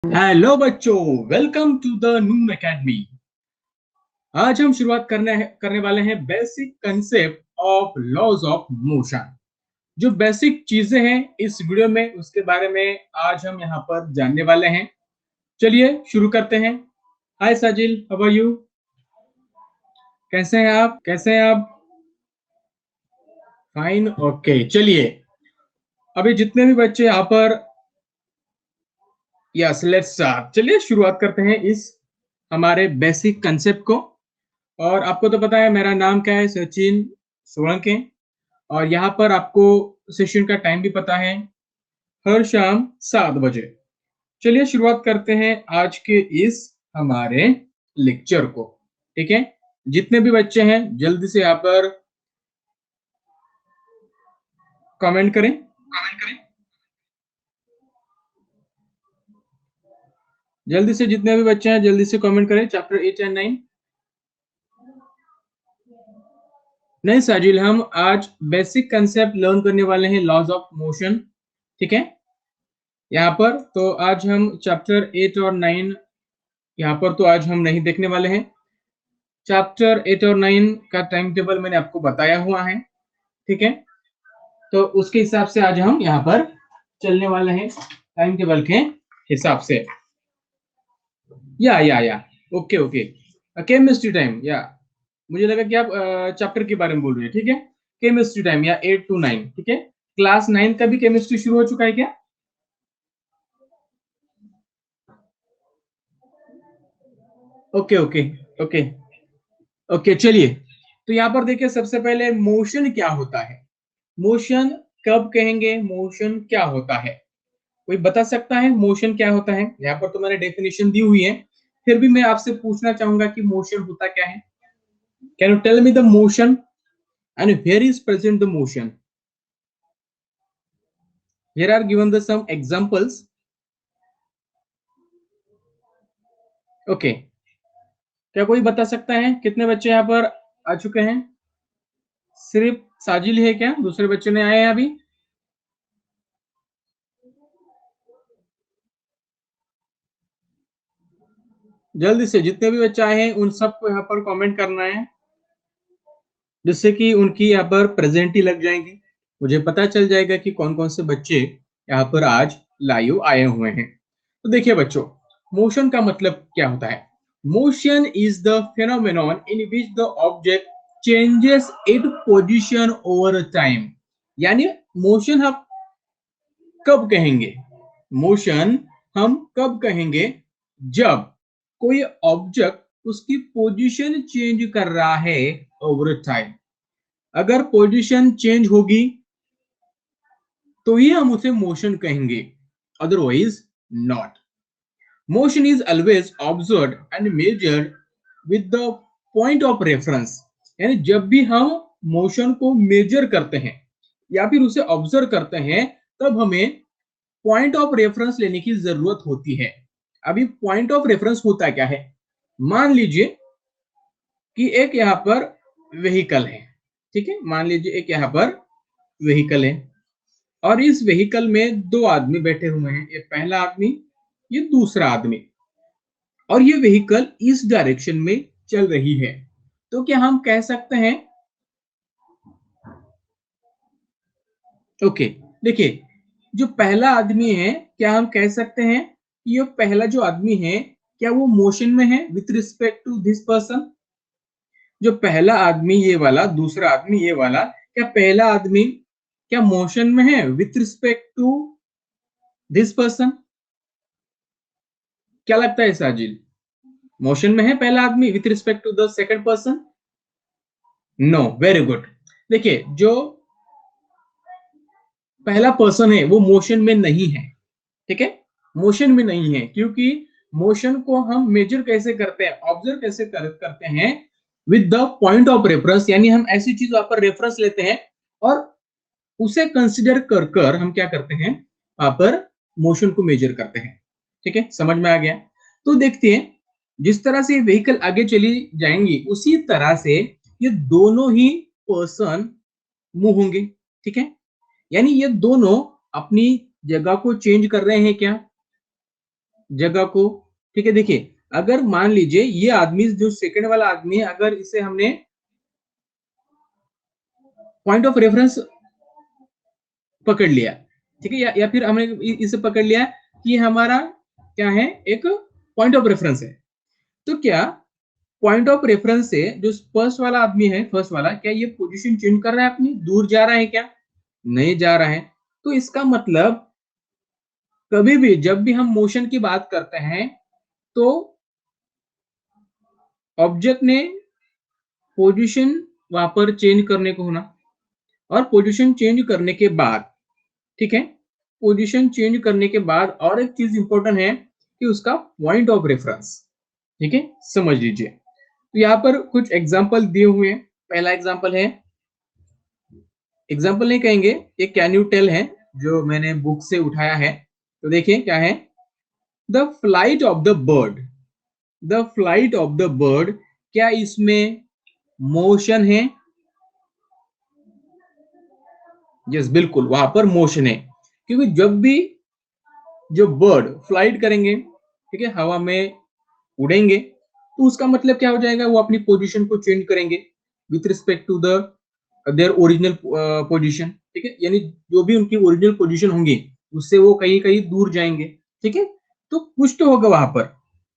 Hello बच्चों, welcome to the Noon Academy. आज हम शुरुआत करने वाले हैं basic concept of laws of motion. जो बेसिक चीजें हैं इस वीडियो में, उसके बारे में आज हम यहाँ पर जानने वाले हैं। चलिए शुरू करते हैं। हाय साजिल, हाउ आर यू? कैसे हैं आप? Fine, okay. चलिए, अभी जितने भी बच्चे यहाँ पर, यस लेट्स स्टार्ट। चलिए शुरुआत करते हैं इस हमारे बेसिक कंसेप्ट को। और आपको तो पता है मेरा नाम क्या है, सचिन सोलंके। और यहाँ पर आपको सेशन का टाइम भी पता है, हर शाम 7 बजे। चलिए शुरुआत करते हैं आज के इस हमारे लेक्चर को। ठीक है, जितने भी बच्चे हैं जल्दी से यहाँ पर कमेंट करें। जल्दी से जितने भी बच्चे हैं जल्दी से कमेंट करें। Chapter 8 and 9। नहीं साजिल, हम आज बेसिक कंसेप्ट लर्न करने वाले हैं, लॉज ऑफ मोशन। ठीक है, यहाँ पर तो आज हम चैप्टर 8 और 9 यहाँ पर तो आज हम नहीं देखने वाले हैं। चैप्टर 8 और 9 का टाइम टेबल मैंने आपको बताया हुआ है। ठीक है, तो उसके हिसाब से आज हम यहाँ पर चलने वाले हैं, टाइम टेबल के हिसाब से। या ओके ओके, केमिस्ट्री टाइम। या मुझे लगा कि आप चैप्टर के बारे में बोल रहे हैं। ठीक है, केमिस्ट्री टाइम या 8 to 9। ठीक है, क्लास 9 का भी केमिस्ट्री शुरू हो चुका है क्या? Okay okay okay okay. चलिए, तो यहाँ पर देखिए, सबसे पहले मोशन क्या होता है। मोशन कब कहेंगे, मोशन क्या होता है? कोई बता सकता है मोशन क्या होता है? यहाँ पर तो मैंने डेफिनेशन दी हुई है, फिर भी मैं आपसे पूछना चाहूंगा कि मोशन होता क्या है। Can you tell me the motion and where is present the motion? Here are given the some examples. Okay, क्या कोई बता सकता है? कितने बच्चे यहाँ पर आ चुके हैं? सिर्फ साजिल है क्या? दूसरे बच्चे ने आए हैं अभी? जल्दी से जितने भी बच्चे आए हैं उन सबको यहाँ पर कमेंट करना है, जिससे कि उनकी यहाँ पर प्रेजेंट ही लग जाएंगी। मुझे पता चल जाएगा कि कौन कौन से बच्चे यहाँ पर आज लाइव आए हुए हैं। तो देखिए बच्चों, मोशन का मतलब क्या होता है? Motion is the phenomenon in which the object changes it position over time. यानी मोशन हम कब कहेंगे? मोशन हम कब कहेंगे? जब कोई ऑब्जेक्ट उसकी पोजीशन चेंज कर रहा है ओवर टाइम। अगर पोजीशन चेंज होगी तो ही हम उसे मोशन कहेंगे, otherwise not. Motion is always observed and measured with the point of reference. यानी जब भी हम मोशन को मेजर करते हैं या फिर उसे ऑब्जर्व करते हैं, तब हमें पॉइंट ऑफ रेफरेंस लेने की जरूरत होती है। अभी पॉइंट ऑफ रेफरेंस होता क्या है? मान लीजिए कि एक यहाँ पर व्हीकल है। ठीक है, मान लीजिए एक यहाँ पर व्हीकल है और इस व्हीकल में दो आदमी बैठे हुए हैं, ये पहला आदमी, ये दूसरा आदमी। और ये व्हीकल इस डायरेक्शन में चल रही है। तो क्या हम कह सकते हैं? ओके, देखिए, जो पहला आदमी है, क्या हम कह सकते हैं कि ये पहला जो आदमी है, क्या वो मोशन में है with respect to this person? जो पहला आदमी ये वाला, दूसरा आदमी ये वाला, क्या पहला आदमी क्या मोशन में है with respect to this person? क्या लगता है साजिल, मोशन में है पहला आदमी with respect to the second person? No, very good. देखिए, जो पहला पर्सन है वो मोशन में नहीं है। ठीक है, मोशन में नहीं है, क्योंकि मोशन को हम मेजर कैसे करते हैं, ऑब्जर्व कैसे करते हैं? With the point of reference. यानी हम ऐसी चीज वहां पर रेफरेंस लेते हैं और उसे कंसिडर कर कर हम क्या करते हैं, वहां पर मोशन को मेजर करते हैं। ठीक है, समझ में आ गया? तो देखते हैं, जिस तरह से व्हीकल आगे चली जाएंगी उसी तरह से ये दोनों ही पर्सन मूव होंगे। ठीक है, यानी ये दोनों अपनी जगह को चेंज कर रहे हैं क्या? जगह को। ठीक है, देखिए अगर मान लीजिए ये आदमी जो सेकंड वाला आदमी है, अगर इसे हमने पॉइंट ऑफ रेफरेंस पकड़ लिया, ठीक है, या फिर हमने इसे पकड़ लिया कि हमारा क्या है, एक पॉइंट ऑफ रेफरेंस है, तो क्या पॉइंट ऑफ रेफरेंस से जो फर्स्ट वाला आदमी है, फर्स्ट वाला, क्या ये पोजीशन चेंज कर रहा है, अपनी दूर जा रहा है क्या? नहीं जा रहा है। तो इसका मतलब कभी भी जब भी हम मोशन की बात करते हैं तो ऑब्जेक्ट ने पोजीशन वहां पर चेंज करने को होना, और पोजीशन चेंज करने के बाद, ठीक है, पोजीशन चेंज करने के बाद और एक चीज इंपॉर्टेंट है कि उसका पॉइंट ऑफ रेफरेंस, ठीक है, समझ लीजिए। तो यहाँ पर कुछ एग्जांपल दिए हुए हैं। पहला एग्जांपल है, एग्जांपल नहीं कहेंगे, ये कैन यू टेल है जो मैंने बुक से उठाया है। तो देखिए क्या है, the flight of the bird, the flight of the bird, क्या इसमें मोशन है? यस, बिल्कुल वहां पर मोशन है, क्योंकि जब भी जो बर्ड फ्लाइट करेंगे, ठीक है, हवा में उड़ेंगे, तो उसका मतलब क्या हो जाएगा, वो अपनी पोजीशन को चेंज करेंगे with respect to the their original position, ठीक है, यानी जो भी उनकी ओरिजिनल पोजीशन होंगी उससे वो कहीं कहीं दूर जाएंगे, ठीक है। तो कुछ तो होगा वहां पर,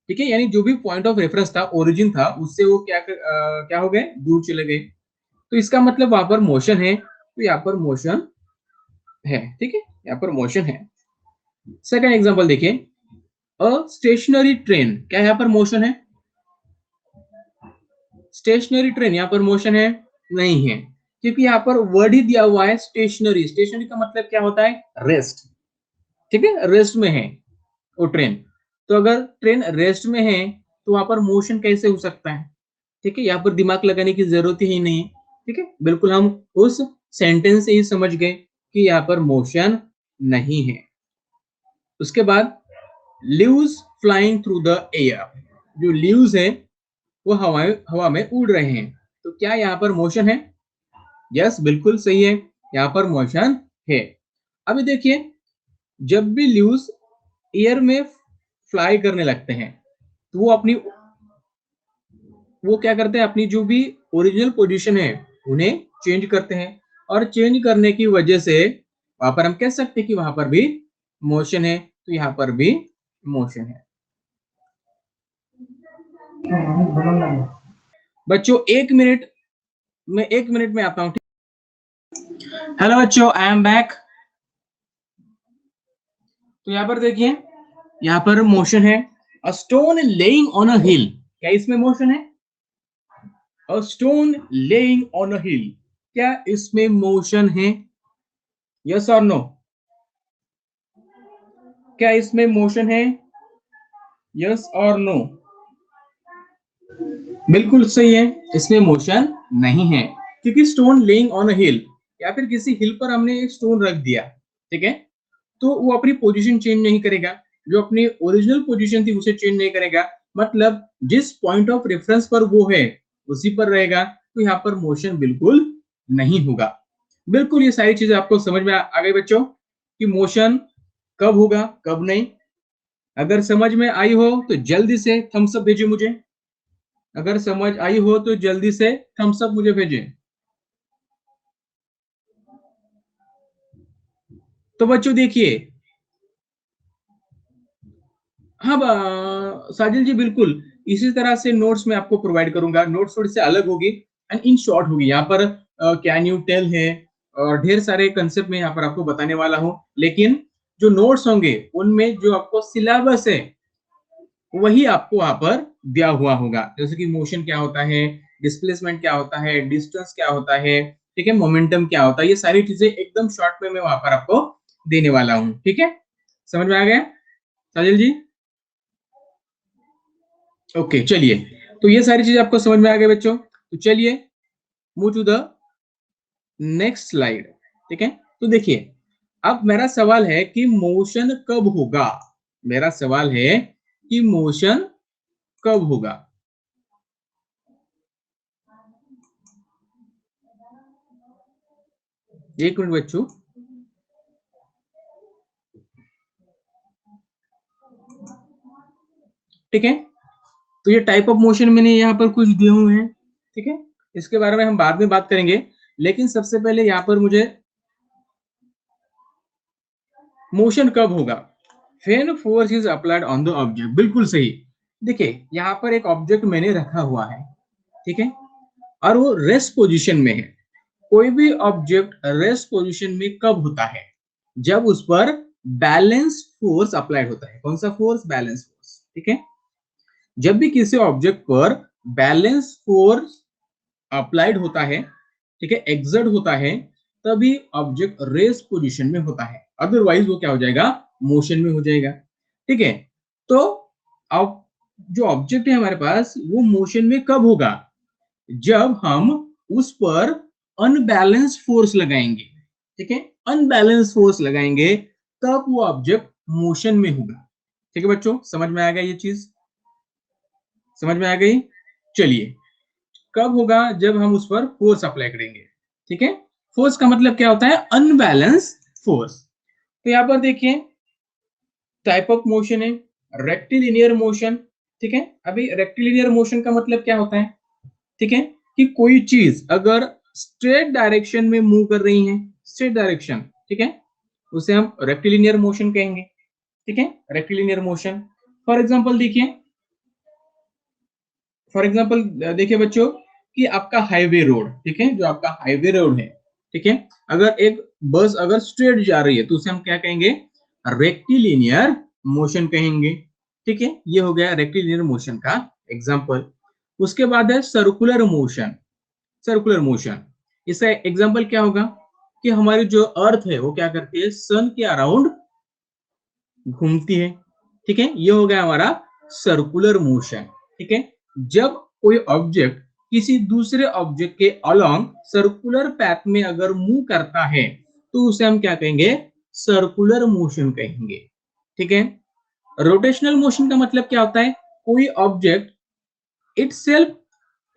ठीक है, यानी जो भी पॉइंट ऑफ रेफरेंस था, ओरिजिन था, उससे वो क्या हो गए, दूर चले गए। तो इसका मतलब वहां पर मोशन है, तो यहाँ पर मोशन है, ठीक है, यहाँ पर मोशन है। सेकंड एग्जांपल देखिए, अ स्टेशनरी ट्रेन, क्या यहाँ पर मोशन है? स्टेशनरी ट्रेन यहाँ पर मोशन है? नहीं है, क्योंकि यहाँ पर वर्ड ही दिया हुआ है स्टेशनरी। स्टेशनरी का मतलब क्या होता है, रेस्ट, ठीक है, रेस्ट में है वो ट्रेन। तो अगर ट्रेन रेस्ट में है तो वहां पर मोशन कैसे हो सकता है? ठीक है, यहाँ पर दिमाग लगाने की जरूरत ही नहीं है, ठीक है, बिल्कुल हम उस सेंटेंस से ही समझ गए कि यहाँ पर मोशन नहीं है। उसके बाद leaves flying through the air, जो लीव्स है वो हवा में उड़ रहे हैं, तो क्या यहाँ पर मोशन है? यस, बिल्कुल सही है, यहाँ पर मोशन है। अभी देखिए, जब भी लीव्स एयर में फ्लाई करने लगते हैं तो वो क्या करते हैं, अपनी जो भी ओरिजिनल पोजीशन है उन्हें चेंज करते हैं, और चेंज करने की वजह से वहां पर हम कह सकते हैं कि वहां पर भी मोशन है, तो यहाँ पर भी मोशन है। बच्चों 1 मिनट, मैं 1 मिनट में आता हूँ। हेलो बच्चों, आई एम बैक। तो यहाँ पर देखिए, यहाँ पर मोशन है, a stone laying on a hill, क्या इसमें मोशन है? A stone laying on a hill, क्या इसमें मोशन है? यस और नो? क्या इसमें मोशन है? यस और नो? बिल्कुल सही है, इसमें मोशन नहीं है, क्योंकि स्टोन लेइंग ऑन अ हिल, या फिर किसी हिल पर हमने एक स्टोन रख दिया, ठीक है, तो वो अपनी पोजीशन चेंज नहीं करेगा, जो अपनी ओरिजिनल पोजीशन थी उसे चेंज नहीं करेगा, मतलब जिस पॉइंट ऑफ रेफरेंस पर वो है उसी पर रहेगा, तो यहाँ पर मोशन बिल्कुल नहीं होगा। बिल्कुल ये सारी चीजें आपको समझ में आ गई बच्चों, कि मोशन कब होगा कब नहीं। अगर समझ में आई हो तो जल्दी से थम्स अप भेजिए मुझे, अगर समझ आई हो तो जल्दी से थम्स अप मुझे भेजें। तो बच्चों देखिए, हाँ साजिल जी, बिल्कुल इसी तरह से नोट्स मैं आपको प्रोवाइड करूंगा। नोट्स थोड़ी से अलग होगी एंड इन शॉर्ट होगी। यहाँ पर कैन यू टेल है और ढेर सारे कंसेप्ट में यहाँ पर आपको बताने वाला हूँ, लेकिन जो नोट्स होंगे उनमें जो आपको सिलेबस है वही आपको वहां पर दिया हुआ होगा, जैसे कि मोशन क्या होता है, डिस्प्लेसमेंट क्या होता है, डिस्टेंस क्या होता है, ठीक है, मोमेंटम क्या होता है, ये सारी चीजें एकदम शॉर्ट में मैं वहां पर आपको देने वाला हूँ, ठीक है। समझ में आ गया साजिल जी? ओके, चलिए, तो ये सारी चीजें आपको समझ में आ गई बच्चों, तो चलिए move to the next slide, ठीक है। तो देखिए, अब मेरा सवाल है कि मोशन कब होगा, मेरा सवाल है कि मोशन कब होगा। एक मिनट बच्चों, ठीक है। तो ये टाइप ऑफ मोशन मैंने यहाँ पर कुछ दिए हुए हैं, ठीक है। इसके बारे में हम बाद में बात करेंगे, लेकिन सबसे पहले यहाँ पर मुझे मोशन कब होगा, when force is applied on the object, बिल्कुल सही। देखिए यहाँ पर एक ऑब्जेक्ट मैंने रखा हुआ है, ठीक है, और वो रेस्ट पोजीशन में है। कोई भी ऑब्जेक्ट रेस्ट पोजीशन में कब होता है, जब उस पर बैलेंस फोर्स अप्लाइड होता है। कौन सा फोर्स? बैलेंस फोर्स, ठीक है। जब भी किसी ऑब्जेक्ट पर बैलेंस फोर्स अप्लाइड होता है, ठीक है, एक्सर्ट होता है, तभी ऑब्जेक्ट रेस्ट पोजीशन में होता है, अदरवाइज वो क्या हो जाएगा? मोशन में हो जाएगा, ठीक है। तो अब जो ऑब्जेक्ट है हमारे पास, वो मोशन में कब होगा? जब हम उस पर अनबैलेंस फोर्स लगाएंगे, ठीक है, अनबैलेंस फोर्स लगाएंगे, तब वो ऑब्जेक्ट मोशन में होगा। ठीक है बच्चों, समझ में आ गया ये चीज? समझ में आ गई? चलिए, कब होगा? जब हम उस पर फोर्स अप्लाई करेंगे, ठीक है। फोर्स का मतलब क्या होता है? Unbalance force. तो यहां पर देखिए, टाइप ऑफ मोशन है रेक्टिलिनियर मोशन, ठीक है। अभी रेक्टिलिनियर मोशन का मतलब क्या होता है? ठीक है, कि कोई चीज अगर स्ट्रेट डायरेक्शन में मूव कर रही है, स्ट्रेट डायरेक्शन, ठीक है, उसे हम रेक्टिलिनियर मोशन कहेंगे, ठीक है, रेक्टिलिनियर मोशन। फॉर एग्जांपल देखिए, फॉर एग्जांपल देखिए बच्चों, कि आपका हाईवे रोड, ठीक है, जो आपका हाईवे रोड है, ठीक है, अगर एक बस अगर स्ट्रेट जा रही है तो उसे हम क्या कहेंगे? रेक्टिलिनियर मोशन कहेंगे, ठीक है। ये हो गया रेक्टिलिनियर मोशन का एग्जांपल। उसके बाद है सर्कुलर मोशन। सर्कुलर मोशन, इसका एग्जांपल क्या होगा? कि हमारी जो अर्थ है वो क्या करती है? सन के अराउंड घूमती है, ठीक है। ये हो गया हमारा सर्कुलर मोशन, ठीक है। जब कोई ऑब्जेक्ट किसी दूसरे ऑब्जेक्ट के अलोंग सर्कुलर पैथ में अगर मूव करता है, तो उसे हम क्या कहेंगे? सर्कुलर मोशन कहेंगे, ठीक है। रोटेशनल मोशन का मतलब क्या होता है? कोई ऑब्जेक्ट इटसेल्फ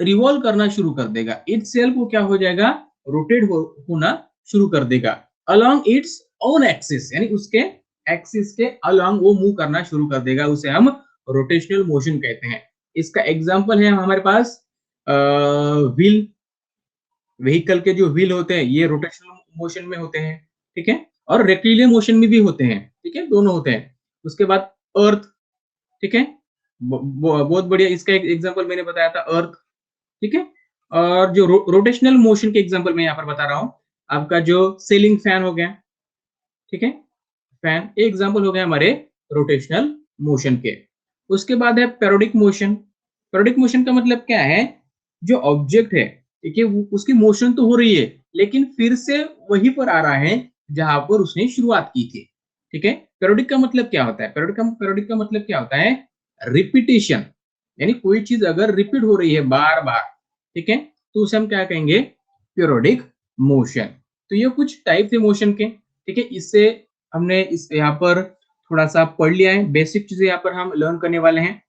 रिवॉल्व करना शुरू कर देगा, इटसेल्फ वो क्या हो जाएगा? रोटेट होना शुरू कर देगा अलोंग इट्स ओन एक्सिस, यानी उसके एक्सिस के अलोंग वो मूव करना शुरू कर देगा, उसे हम रोटेशनल मोशन कहते हैं। इसका एग्जांपल है हमारे पास व्हील, व्हीकल के जो व्हील होते हैं ये रोटेशनल मोशन में होते हैं, ठीक है, और रेक्टिलिनियर मोशन में भी होते हैं, ठीक है, दोनों होते हैं। उसके बाद अर्थ, ठीक है, बहुत बढ़िया, इसका एक एग्जांपल मैंने बताया था, अर्थ, ठीक है। और जो रोटेशनल मोशन के एग्जांपल मैं यहाँ पर बता रहा हूँ, आपका जो सीलिंग फैन हो गया, ठीक है, फैन एक एग्जांपल हो गया हमारे रोटेशनल मोशन के। उसके बाद है पेरियोडिक मोशन। पेरियोडिक मोशन का मतलब क्या है? जो ऑब्जेक्ट है, ठीक है, उसकी मोशन तो हो रही है, लेकिन फिर से वहीं पर आ रहा है जहां पर उसने शुरुआत की थी, ठीक है। पेरियोडिक का मतलब क्या होता है? पेरियोडिक का मतलब क्या होता है? रिपीटेशन, यानी कोई चीज अगर रिपीट हो रही है बार बार, ठीक है, तो उसे हम क्या कहेंगे? Periodic motion. तो ये कुछ टाइप थे मोशन के, ठीक है। इससे हमने इस यहाँ पर थोड़ा सा पढ़ लिया है, बेसिक चीजें यहाँ पर हम लर्न करने वाले हैं,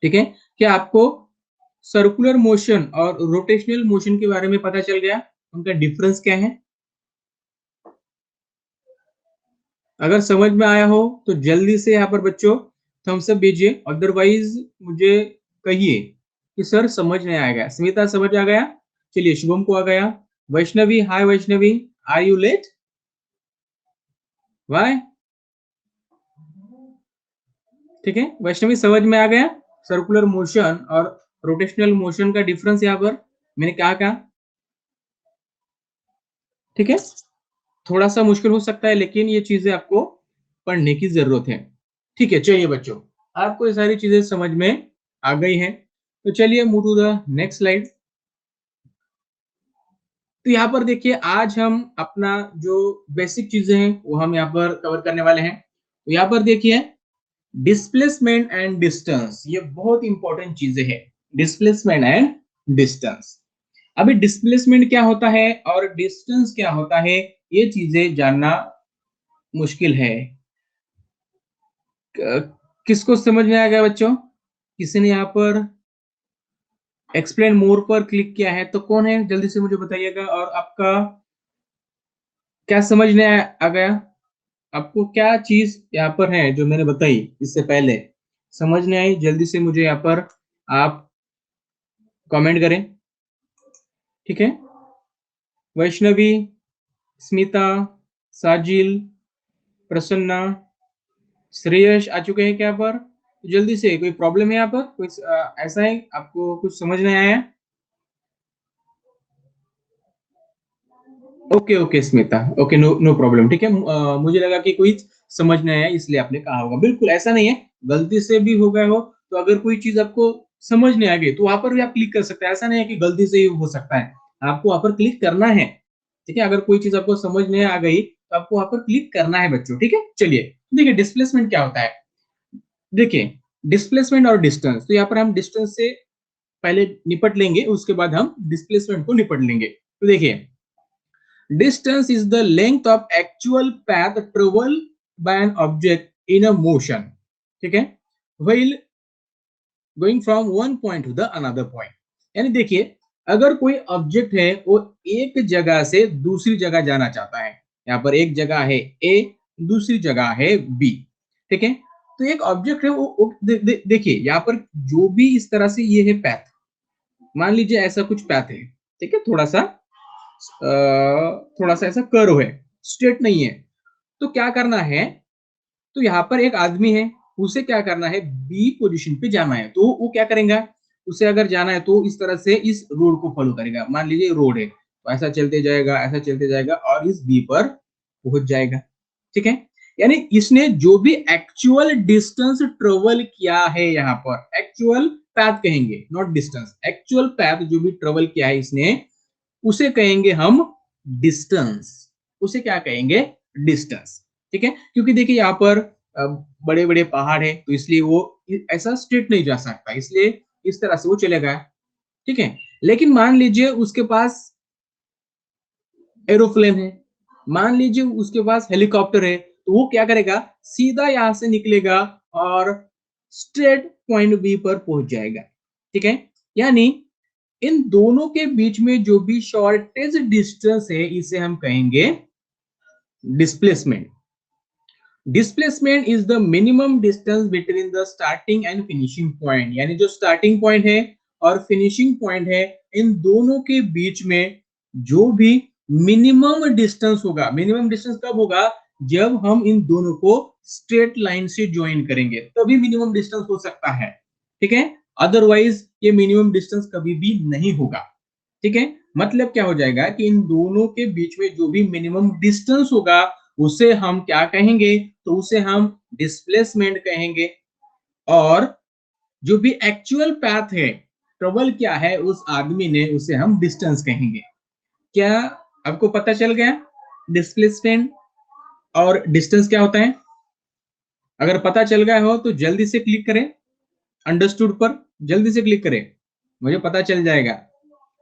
ठीक है। क्या आपको सर्कुलर मोशन और रोटेशनल मोशन के बारे में पता चल गया? उनका डिफरेंस क्या है? अगर समझ में आया हो तो जल्दी से यहाँ पर बच्चों थम्स अप दीजिए, अदरवाइज मुझे कहिए कि सर समझ नहीं आएगा। स्मिता समझ आ गया? चलिए, शुभम को आ गया। Vaishnavi, hi Vaishnavi, are you late? Why? ठीक है, वैष्णवी समझ में आ गया सर्कुलर मोशन और रोटेशनल मोशन का डिफरेंस यहाँ पर मैंने क्या कहा? ठीक है, थोड़ा सा मुश्किल हो सकता है, लेकिन ये चीजें आपको पढ़ने की जरूरत है, ठीक है। चलिए बच्चों, आपको ये सारी चीजें समझ में आ गई हैं, तो चलिए move to the next slide. तो यहाँ पर देखिए, आज हम अपना जो बेसिक चीजें हैं वो हम यहाँ पर कवर करने वाले हैं। तो यहाँ पर देखिए, डिस्प्लेसमेंट एंड डिस्टेंस, ये बहुत इंपॉर्टेंट चीजें हैं, डिस्प्लेसमेंट एंड डिस्टेंस। अभी डिस्प्लेसमेंट क्या होता है और डिस्टेंस क्या होता है, ये चीजें जानना मुश्किल है। किसको समझ में आ गया बच्चों? किसी ने यहाँ पर एक्सप्लेन मोर पर क्लिक किया है तो कौन है? जल्दी से मुझे बताइएगा। और आपका क्या समझ में आ गया? आपको क्या चीज यहाँ पर है जो मैंने बताई इससे पहले, समझ नहीं आई जल्दी से मुझे यहाँ पर आप कमेंट करें, ठीक है। वैष्णवी, स्मिता, साजिल, प्रसन्ना, श्रेयस आ चुके हैं क्या पर? जल्दी से, कोई प्रॉब्लम है यहाँ पर? कोई ऐसा है आपको कुछ समझ नहीं आया? Okay okay Smita, okay, no no problem, ठीक है। मुझे लगा कि कोई समझ नहीं आया इसलिए आपने कहा होगा। बिल्कुल ऐसा नहीं है, गलती से भी हो गए हो तो अगर कोई चीज आपको समझ नहीं आ गई तो वहां पर भी आप क्लिक कर सकते हैं। ऐसा नहीं है कि गलती से ही हो सकता है, आपको वहां पर क्लिक करना है, ठीक है। अगर कोई चीज आपको समझ नहीं आ गई तो आपको वहां पर क्लिक करना है बच्चों, ठीक है। चलिए देखिए डिस्प्लेसमेंट क्या होता है। देखिए डिस्प्लेसमेंट और डिस्टेंस, तो यहाँ पर हम डिस्टेंस से पहले निपट लेंगे, उसके बाद हम डिस्प्लेसमेंट को निपट लेंगे। तो देखिए distance is the length of actual path traveled by an object in a motion, ठीक है, while going from one point to the another point। यानी देखिए अगर कोई ऑब्जेक्ट है वो एक जगह से दूसरी जगह जाना चाहता है, यहाँ पर एक जगह है ए, दूसरी जगह है बी, ठीक है। तो एक ऑब्जेक्ट है देखिए यहाँ पर जो भी इस तरह से ये है पैथ, मान लीजिए ऐसा कुछ पैथ है, ठीक है, थोड़ा सा ऐसा कर्व है, स्ट्रेट नहीं है। तो क्या करना है, तो यहाँ पर एक आदमी है, उसे क्या करना है, बी पोजीशन पे जाना है, तो वो क्या करेगा, उसे अगर जाना है तो इस तरह से इस रोड को फॉलो करेगा। मान लीजिए रोड है तो ऐसा चलते जाएगा, ऐसा चलते जाएगा और इस बी पर पहुंच जाएगा, ठीक है। यानी इसने जो भी एक्चुअल डिस्टेंस ट्रेवल किया है, यहाँ पर एक्चुअल पैथ कहेंगे, नॉट डिस्टेंस, एक्चुअल पैथ जो भी ट्रेवल किया है इसने, उसे कहेंगे हम डिस्टेंस। उसे क्या कहेंगे, डिस्टेंस, ठीक है। क्योंकि देखिए यहाँ पर बड़े बड़े पहाड़ है तो इसलिए वो ऐसा स्ट्रेट नहीं जा सकता, इसलिए इस तरह से वो चलेगा, ठीक है। लेकिन मान लीजिए उसके पास एरोप्लेन है, मान लीजिए उसके पास हेलीकॉप्टर है, तो वो क्या करेगा, सीधा यहां से निकलेगा और स्ट्रेट पॉइंट बी पर पहुंच जाएगा, ठीक है। यानी इन दोनों के बीच में जो भी शॉर्टेज डिस्टेंस है इसे हम कहेंगे displacement. Displacement is the minimum distance between the starting and finishing point. यानी जो स्टार्टिंग पॉइंट है और फिनिशिंग पॉइंट है, इन दोनों के बीच में जो भी मिनिमम डिस्टेंस होगा, मिनिमम डिस्टेंस कब होगा, जब हम इन दोनों को स्ट्रेट लाइन से ज्वाइन करेंगे तभी मिनिमम डिस्टेंस हो सकता है, ठीक है। अदरवाइज ये मिनिमम डिस्टेंस कभी भी नहीं होगा, ठीक है। मतलब क्या हो जाएगा कि इन दोनों के बीच में जो भी मिनिमम डिस्टेंस होगा उसे हम क्या कहेंगे, तो उसे हम डिस्प्लेसमेंट कहेंगे। और जो भी एक्चुअल पैथ है, ट्रेवल क्या है उस आदमी ने, उसे हम डिस्टेंस कहेंगे। क्या आपको पता चल गया डिस्प्लेसमेंट और डिस्टेंस क्या होता है? अगर पता चल गया हो तो जल्दी से क्लिक करें अंडरस्टूड पर, जल्दी से क्लिक करें, मुझे पता चल जाएगा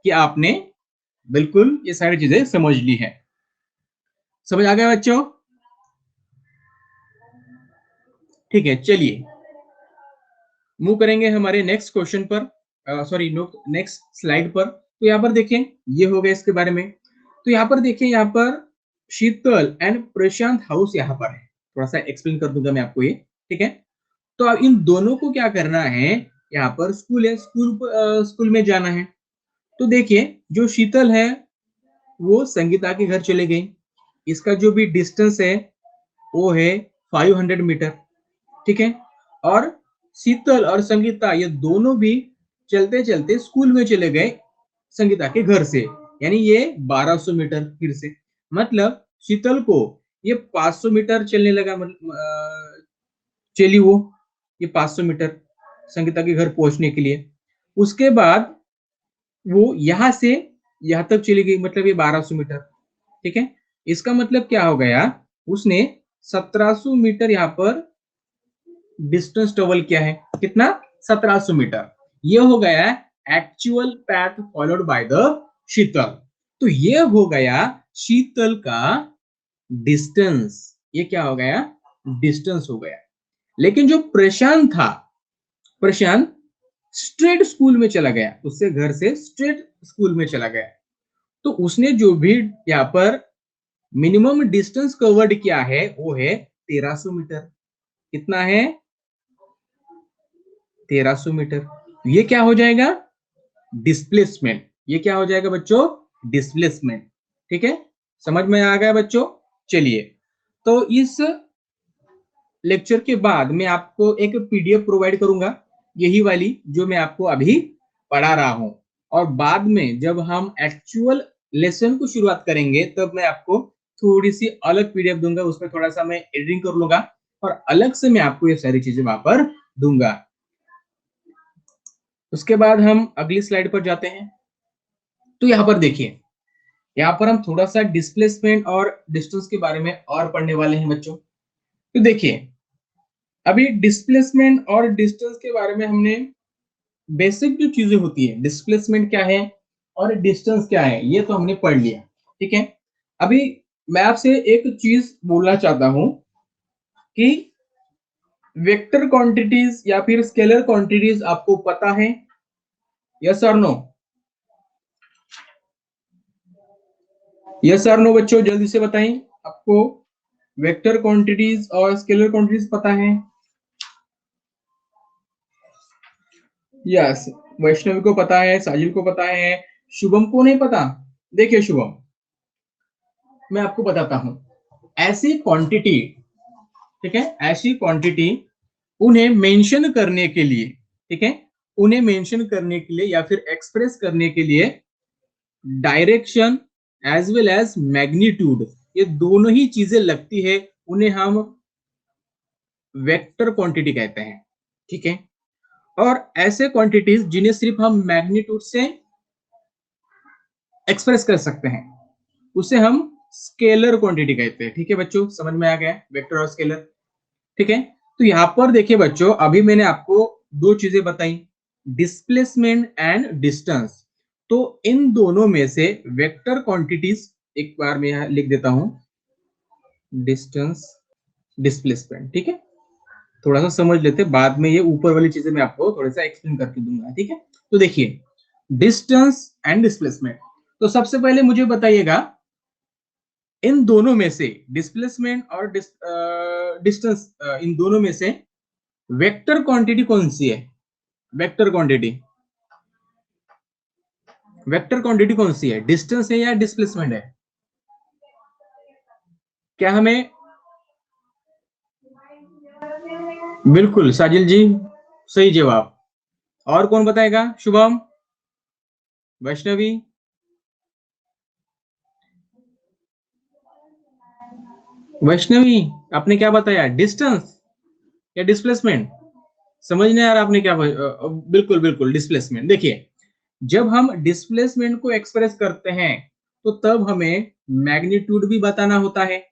कि आपने बिल्कुल ये सारी चीजें समझ ली है। समझ आ गया बच्चों? ठीक है, चलिए मूव करेंगे हमारे नेक्स्ट क्वेश्चन पर, सॉरी नेक्स्ट स्लाइड पर। तो यहाँ पर देखें, ये हो गया इसके बारे में। तो यहाँ पर देखें, यहाँ पर शीतल एंड प्रशांत हाउस यहाँ पर है, थोड़ा सा एक्सप्लेन कर दूंगा मैं आपको ये, ठीक है। तो अब इन दोनों को क्या करना है, यहाँ पर स्कूल है, स्कूल में जाना है। तो देखिए जो शीतल है वो संगीता के घर चले गई, इसका जो भी डिस्टेंस है वो है 500 मीटर, ठीक है। और शीतल और संगीता ये दोनों भी चलते चलते स्कूल में चले गए संगीता के घर से, यानी ये 1200 मीटर फिर से, मतलब शीतल को ये 500 मीटर चलने लगा, मतलब चली वो ये 500 मीटर संगीता के घर पहुंचने के लिए। उसके बाद वो यहां से यहां तक चली गई, मतलब ये 1200 मीटर, ठीक है। इसका मतलब क्या हो गया, उसने 1700 मीटर यहाँ पर डिस्टेंस ट्रेवल किया है। कितना? 1700 मीटर। ये हो गया actual path followed by the Sheetal. तो ये हो गया शीतल का डिस्टेंस, ये क्या हो गया, डिस्टेंस हो गया। लेकिन जो प्रशांत था, प्रशांत स्ट्रेट स्कूल में चला गया, उससे घर से स्ट्रेट स्कूल में चला गया। तो उसने जो भी यहाँ पर मिनिमम डिस्टेंस कवर्ड किया है वो है 1300 मीटर। कितना है? 1300 मीटर। तो ये क्या हो जाएगा? डिस्प्लेसमेंट। ये क्या हो जाएगा बच्चों? डिस्प्लेसमेंट। ठीक है, समझ में आ गया बच्चों? चलिए, तो इस लेक्चर के बाद मैं आपको एक पीडीएफ प्रोवाइड करूंगा, यही वाली जो मैं आपको अभी पढ़ा रहा हूं। और बाद में जब हम एक्चुअल लेसन को शुरुआत करेंगे तब मैं आपको थोड़ी सी अलग पीडीएफ दूंगा, उसमें थोड़ा सा मैं एडिटिंग कर लूंगा और अलग से मैं आपको ये सारी चीजें वहां पर दूंगा। उसके बाद हम अगली स्लाइड पर जाते हैं। तो यहाँ पर देखिए, यहाँ पर हम थोड़ा सा डिस्प्लेसमेंट और डिस्टेंस के बारे में और पढ़ने वाले हैं बच्चों। तो देखिए, अभी डिस्प्लेसमेंट और डिस्टेंस के बारे में हमने बेसिक जो चीजें होती है, डिस्प्लेसमेंट क्या है और डिस्टेंस क्या है, ये तो हमने पढ़ लिया। ठीक है, अभी मैं आपसे एक चीज बोलना चाहता हूं कि वेक्टर क्वांटिटीज या फिर स्केलर क्वांटिटीज आपको पता है? यस और नो? यस और नो बच्चों, जल्दी से बताएं। आपको वेक्टर क्वांटिटीज और स्केलर क्वांटिटीज पता है? यस, वैष्णवी को पता है, साजिल को पता है, शुभम को नहीं पता। देखिए शुभम, मैं आपको बताता हूं, ऐसी क्वांटिटी, ठीक है, ऐसी क्वांटिटी उन्हें मेंशन करने के लिए, ठीक है, उन्हें मेंशन करने के लिए या फिर एक्सप्रेस करने के लिए direction as well as magnitude, ये दोनों ही चीजें लगती है, उन्हें हम वेक्टर क्वांटिटी कहते हैं। ठीक है, और ऐसे क्वांटिटीज जिन्हें सिर्फ हम मैग्नीट्यूड से एक्सप्रेस कर सकते हैं, उसे हम स्केलर क्वांटिटी कहते हैं। ठीक है बच्चों, समझ में आ गया वेक्टर और स्केलर? ठीक है, तो यहां पर देखिए बच्चों, अभी मैंने आपको दो चीजें बताई, डिस्प्लेसमेंट एंड डिस्टेंस। तो इन दोनों में से वेक्टर क्वांटिटीज, एक बार मैं यहां लिख देता हूं, डिस्टेंस, डिस्प्लेसमेंट। ठीक है, थोड़ा सा समझ लेते, बाद में ये ऊपर वाली चीजें मैं आपको थोड़ा सा एक्सप्लेन करके दूंगा। ठीक है, तो देखिए, डिस्टेंस एंड डिस्प्लेसमेंट। तो सबसे पहले मुझे बताइएगा, इन दोनों में से डिस्प्लेसमेंट और डिस्टेंस, इन दोनों में से वेक्टर क्वांटिटी कौन सी है? वेक्टर क्वांटिटी, वेक्टर क्वांटिटी कौन सी है? डिस्टेंस है या डिस्प्लेसमेंट है? क्या हमें, बिल्कुल साजिल जी, सही जवाब। और कौन बताएगा? शुभम, वैष्णवी, वैष्णवी आपने क्या बताया, डिस्टेंस या डिस्प्लेसमेंट? समझ नहीं आ रहा आपने क्या बिल्कुल बिल्कुल डिस्प्लेसमेंट। देखिए, जब हम डिस्प्लेसमेंट को एक्सप्रेस करते हैं तो तब हमें मैग्नीट्यूड भी बताना होता है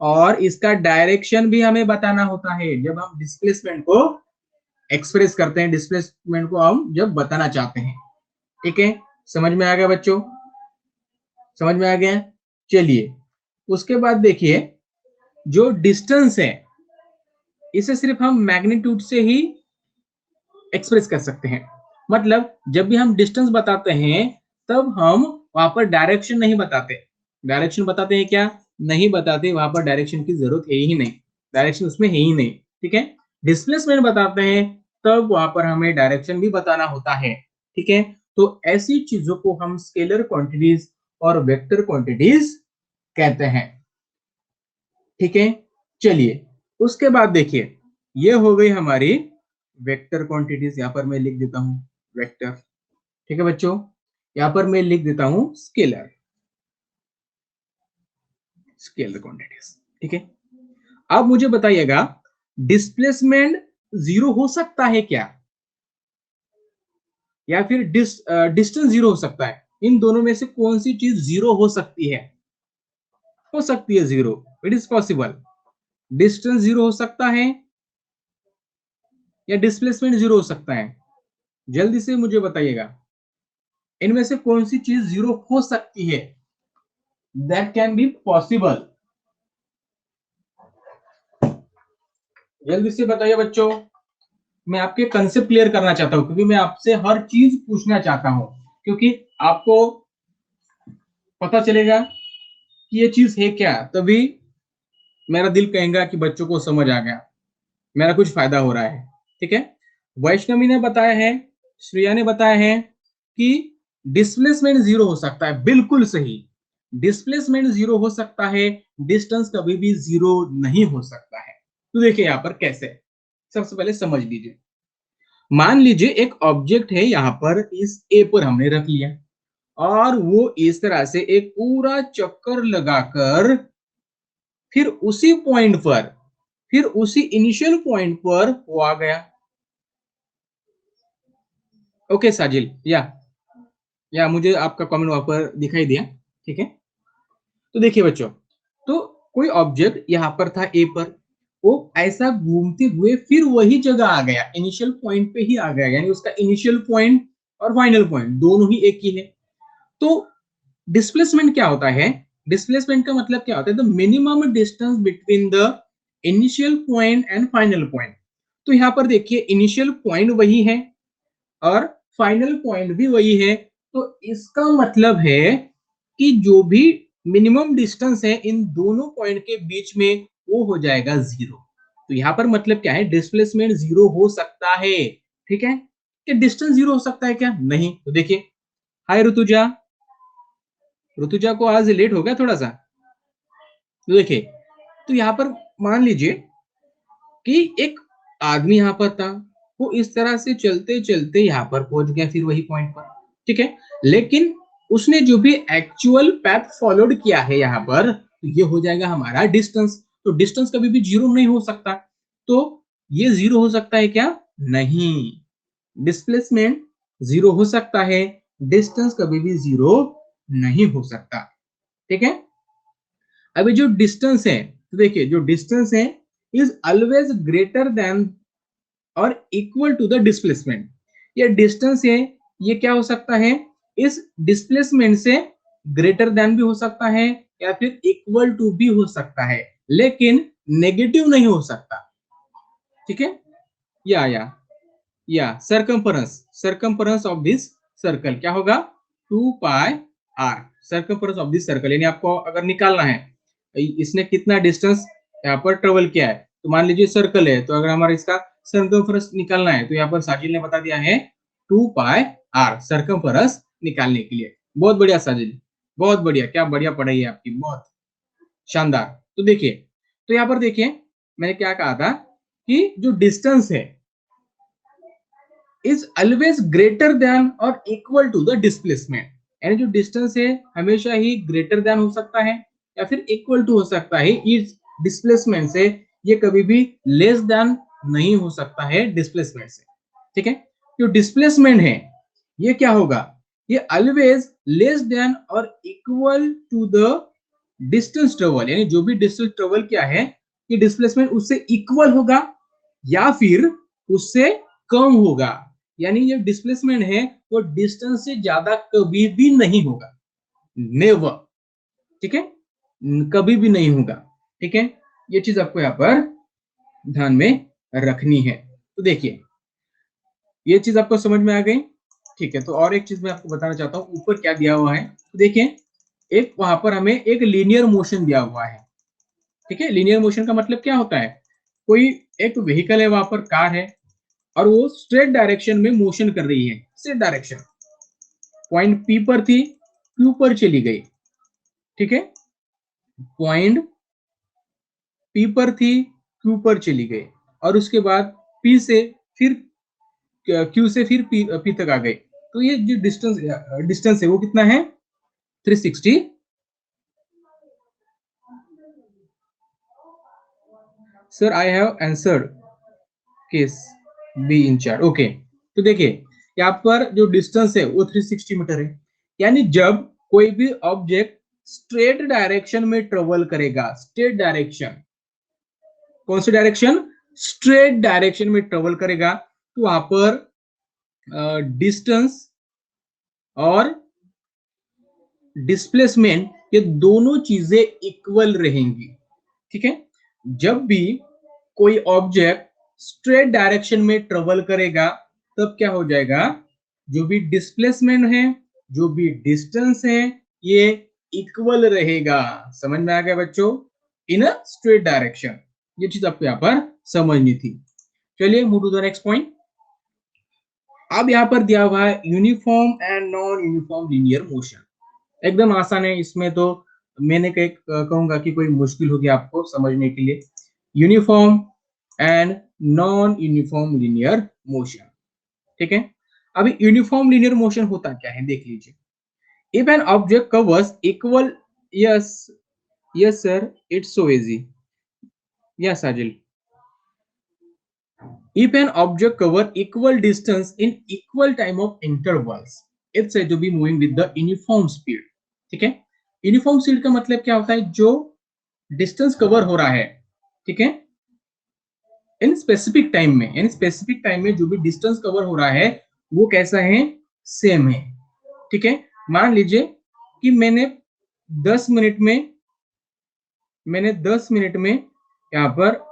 और इसका डायरेक्शन भी हमें बताना होता है, जब हम डिस्प्लेसमेंट को एक्सप्रेस करते हैं, डिस्प्लेसमेंट को हम जब बताना चाहते हैं। ठीक है, समझ में आ गया बच्चों? समझ में आ गया? चलिए, उसके बाद देखिए, जो डिस्टेंस है इसे सिर्फ हम मैग्नीट्यूड से ही एक्सप्रेस कर सकते हैं। मतलब जब भी हम डिस्टेंस बताते हैं तब हम वहां पर डायरेक्शन नहीं बताते। डायरेक्शन बताते हैं क्या? नहीं बताते, वहां पर डायरेक्शन की जरूरत है ही नहीं, डायरेक्शन उसमें है ही नहीं। ठीक है, डिस्प्लेसमेंट बताते हैं तब वहां पर हमें डायरेक्शन भी बताना होता है। ठीक है, तो ऐसी चीजों को हम स्केलर क्वांटिटीज और वेक्टर क्वांटिटीज कहते हैं। ठीक है, चलिए, उसके बाद देखिए, ये हो गई हमारी वेक्टर क्वांटिटीज। यहां पर मैं लिख देता हूं वेक्टर। ठीक है बच्चों, यहां पर मैं लिख देता हूं स्केलर, स्केलर क्वांटिटीज। ठीक है, अब मुझे बताइएगा, डिस्प्लेसमेंट जीरो हो सकता है क्या, या फिर डिस्टेंस जीरो हो सकता है? इन दोनों में से कौन सी चीज जीरो हो सकती है? हो सकती है zero, it is possible. Distance zero हो सकता है या डिस्प्लेसमेंट जीरो हो सकता है? जल्दी से मुझे बताइएगा, इनमें से कौन सी चीज जीरो हो सकती है? दैट कैन बी पॉसिबल, जल्दी से बताइए बच्चों। मैं आपके कंसेप्ट क्लियर करना चाहता हूं, क्योंकि मैं आपसे हर चीज पूछना चाहता हूं, क्योंकि आपको पता चलेगा कि ये चीज है क्या, तभी मेरा दिल कहेगा कि बच्चों को समझ आ गया, मेरा कुछ फायदा हो रहा है। ठीक है, वैष्णवी ने बताया है, श्रेया ने बताया है कि डिस्प्लेसमेंट जीरो हो सकता है। बिल्कुल सही, डिस्प्लेसमेंट जीरो हो सकता है, डिस्टेंस कभी भी जीरो नहीं हो सकता है। तो देखिए यहाँ पर कैसे, सबसे पहले समझ लीजिए। मान लीजिए एक ऑब्जेक्ट है, यहाँ पर इस ए पर हमने रख लिया और वो इस तरह से एक पूरा चक्कर लगाकर फिर उसी पॉइंट पर, फिर उसी इनिशियल पॉइंट पर वो आ गया। ओके साजिल, या मुझे आपका कमेंट वहां पर दिखाई दिया, ठीक है। तो देखिए बच्चों, तो कोई ऑब्जेक्ट यहाँ पर था ए पर, वो ऐसा घूमते हुए फिर वही जगह आ गया, इनिशियल पॉइंट पे ही आ गया, यानी उसका इनिशियल पॉइंट और फाइनल पॉइंट दोनों ही एक ही है। तो डिस्प्लेसमेंट क्या होता है? डिस्प्लेसमेंट का मतलब क्या होता है? The minimum distance between the initial point and final point. तो यहाँ पर देखिए इनिशियल पॉइंट वही है और फाइनल पॉइंट भी वही है, तो इसका मतलब है कि जो भी मिनिमम डिस्टेंस है इन दोनों पॉइंट के बीच में वो हो जाएगा जीरो। तो यहाँ पर मतलब क्या है? डिस्प्लेसमेंट जीरो हो सकता है, ठीक है। कि डिस्टेंस जीरो हो सकता है क्या? नहीं। तो देखिए, हाय ऋतुजा, ऋतुजा को आज लेट हो गया थोड़ा सा। तो देखिए, तो यहाँ पर मान लीजिए कि एक आदमी यहाँ पर था, वो इस तरह से चलते चलते यहाँ पर पहुंच गया, फिर वही पॉइंट पर, ठीक है। लेकिन उसने जो भी एक्चुअल पैथ फॉलोड किया है यहाँ पर, तो ये हो जाएगा हमारा डिस्टेंस। तो डिस्टेंस कभी भी जीरो नहीं हो सकता, तो ये जीरो हो सकता है क्या? नहीं, डिस्प्लेसमेंट जीरो हो सकता है, डिस्टेंस कभी भी जीरो नहीं हो सकता, ठीक है। अभी जो डिस्टेंस है, तो देखिए जो डिस्टेंस है इज ऑलवेज ग्रेटर देन और इक्वल टू द डिस्प्लेसमेंट। ये डिस्टेंस है, ये क्या हो सकता है? इस डिस्प्लेसमेंट से ग्रेटर देन भी हो सकता है या फिर इक्वल टू भी हो सकता है, लेकिन नेगेटिव नहीं हो सकता, ठीक है। या circumference, circumference of this circle क्या होगा? 2πr, circumference of this circle. यानी आपको अगर निकालना है इसने कितना डिस्टेंस यहाँ पर ट्रेवल किया है, तो मान लीजिए सर्कल है, तो अगर हमारा इसका सर्कम्फरेंस निकालना है तो यहाँ पर साजिल ने बता दिया है 2πr सर्कम्फरेंस निकालने के लिए। बहुत बढ़िया साजिल, बहुत बढ़िया, क्या बढ़िया पढ़ाई है आपकी, बहुत शानदार। तो देखिए, तो यहाँ पर देखिए मैंने क्या कहा था कि जो डिस्टेंस है इज ऑलवेज ग्रेटर देन और इक्वल टू द डिस्प्लेसमेंट। यानी जो डिस्टेंस है हमेशा ही ग्रेटर देन हो सकता है या फिर इक्वल टू हो सकता है इस डिस्प्लेसमेंट से, ये कभी भी लेस देन नहीं हो सकता है डिस्प्लेसमेंट से, ठीक है। जो डिस्प्लेसमेंट है ये क्या होगा? ये ऑलवेज लेस देन और equal to the distance travel, यानी जो भी डिस्टेंस ट्रेवल किया है ये डिस्प्लेसमेंट उससे इक्वल होगा या फिर उससे कम होगा। यानी ये डिस्प्लेसमेंट है वो डिस्टेंस से ज्यादा कभी भी नहीं होगा, नेवर, ठीक है, कभी भी नहीं होगा, ठीक है। ये चीज आपको यहाँ पर ध्यान में रखनी है। तो देखिए ये चीज आपको समझ में आ गई, ठीक है। तो और एक चीज मैं आपको बताना चाहता हूँ, ऊपर क्या दिया हुआ है, तो देखिए एक वहां पर हमें एक लीनियर मोशन दिया हुआ है, ठीक है। लीनियर मोशन का मतलब क्या होता है? कोई एक व्हीकल है, वहां पर कार है और वो स्ट्रेट डायरेक्शन में मोशन कर रही है, स्ट्रेट डायरेक्शन, पॉइंट पी पर थी, क्यू पर चली गई, ठीक है। पॉइंट पी पर थी, क्यू पर चली गई और उसके बाद पी से फिर क्यू से फिर पी तक आ गई। तो ये जो डिस्टेंस है वो कितना है? 360। Sir I have answered case be in chat, okay. तो देखिए यहाँ पर जो डिस्टेंस है वो 360 मीटर है, यानी जब कोई भी ऑब्जेक्ट स्ट्रेट डायरेक्शन में ट्रेवल करेगा, स्ट्रेट डायरेक्शन, कौन सी डायरेक्शन? स्ट्रेट डायरेक्शन में ट्रेवल करेगा, तो वहां पर डिस्टेंस और डिस्प्लेसमेंट ये दोनों चीजें इक्वल रहेंगी, ठीक है। जब भी कोई ऑब्जेक्ट स्ट्रेट डायरेक्शन में ट्रेवल करेगा तब क्या हो जाएगा? जो भी डिस्प्लेसमेंट है, जो भी डिस्टेंस है, ये इक्वल रहेगा। समझ में आ गया बच्चों? इन अ स्ट्रेट डायरेक्शन, ये चीज आपको यहाँ पर समझनी थी। चलिए move to the next point. अब यहाँ पर दिया हुआ है uniform and non uniform linear motion. एकदम आसान है, इसमें तो मैंने कहूंगा कि कोई मुश्किल होगी आपको समझने के लिए। Uniform and non uniform linear motion, ठीक है। अभी यूनिफॉर्म लीनियर मोशन होता क्या है देख लीजिए। If an object covers equal, yes yes sir, it's so easy, yes Sajil. If an object cover equal distance in equal time of intervals, it's said to be moving with the uniform speed. ठीक है, uniform speed का मतलब क्या होता है, जो distance cover हो रहा है, ठीक है, इन स्पेसिफिक टाइम में, इन स्पेसिफिक टाइम में जो भी डिस्टेंस कवर हो रहा है वो कैसा है, सेम है, ठीक है। मान लीजिए कि मैंने 10 मिनट में यहाँ पर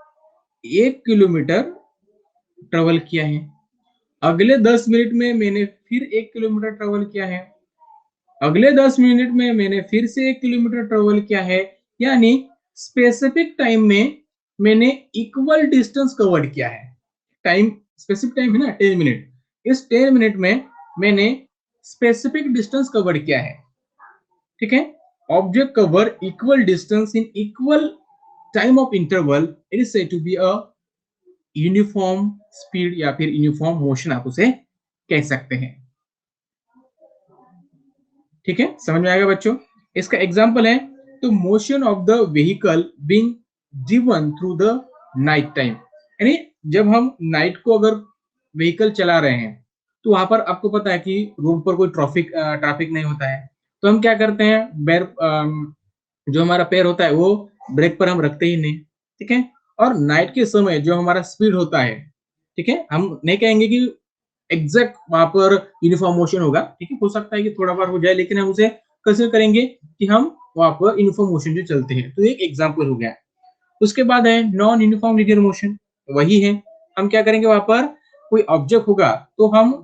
1 किलोमीटर ट्रेवल किया है। अगले 10 मिनट में मैंने फिर 1 किलोमीटर ट्रेवल किया है। अगले 10 मिनट में मैंने फिर से 1 किलोमीटर ट्रेवल किया है। यानी स्पेसिफिक टाइम में मैंने इक्वल डिस्टेंस कवर किया है। टाइम स्पेसिफिक टाइम है ना 10 मिनट, इस 10 मिनट में मैंने स्पेसिफिक डिस्टेंस कवर किया है, ठीक है। Object cover equal distance in equal time of interval, it is said to be a uniform speed या फिर यूनिफॉर्म मोशन आप उसे कह सकते हैं, ठीक है। समझ में आएगा बच्चों। इसका एग्जांपल है तो motion of the vehicle being driven through the night time, यानी जब हम नाइट को अगर व्हीकल चला रहे हैं तो वहां पर आपको पता है कि रोड पर कोई ट्रैफिक नहीं होता है, तो हम क्या करते हैं, जो हमारा पैर होता है वो ब्रेक पर हम रखते ही नहीं, ठीक है। और नाइट के समय जो हमारा स्पीड होता है, ठीक है, हम नहीं कहेंगे कि एग्जैक्ट वहां पर यूनिफॉर्म मोशन होगा, ठीक है, हो सकता है कि थोड़ा बार हो जाए, लेकिन हम उसे कंसीडर करेंगे कि हम वहां पर यूनिफॉर्म मोशन जो चलते हैं, तो एक एग्जांपल हो गया। उसके बाद है नॉन यूनिफॉर्म लीनियर मोशन, वही है, हम क्या करेंगे, वहां पर कोई ऑब्जेक्ट होगा तो हम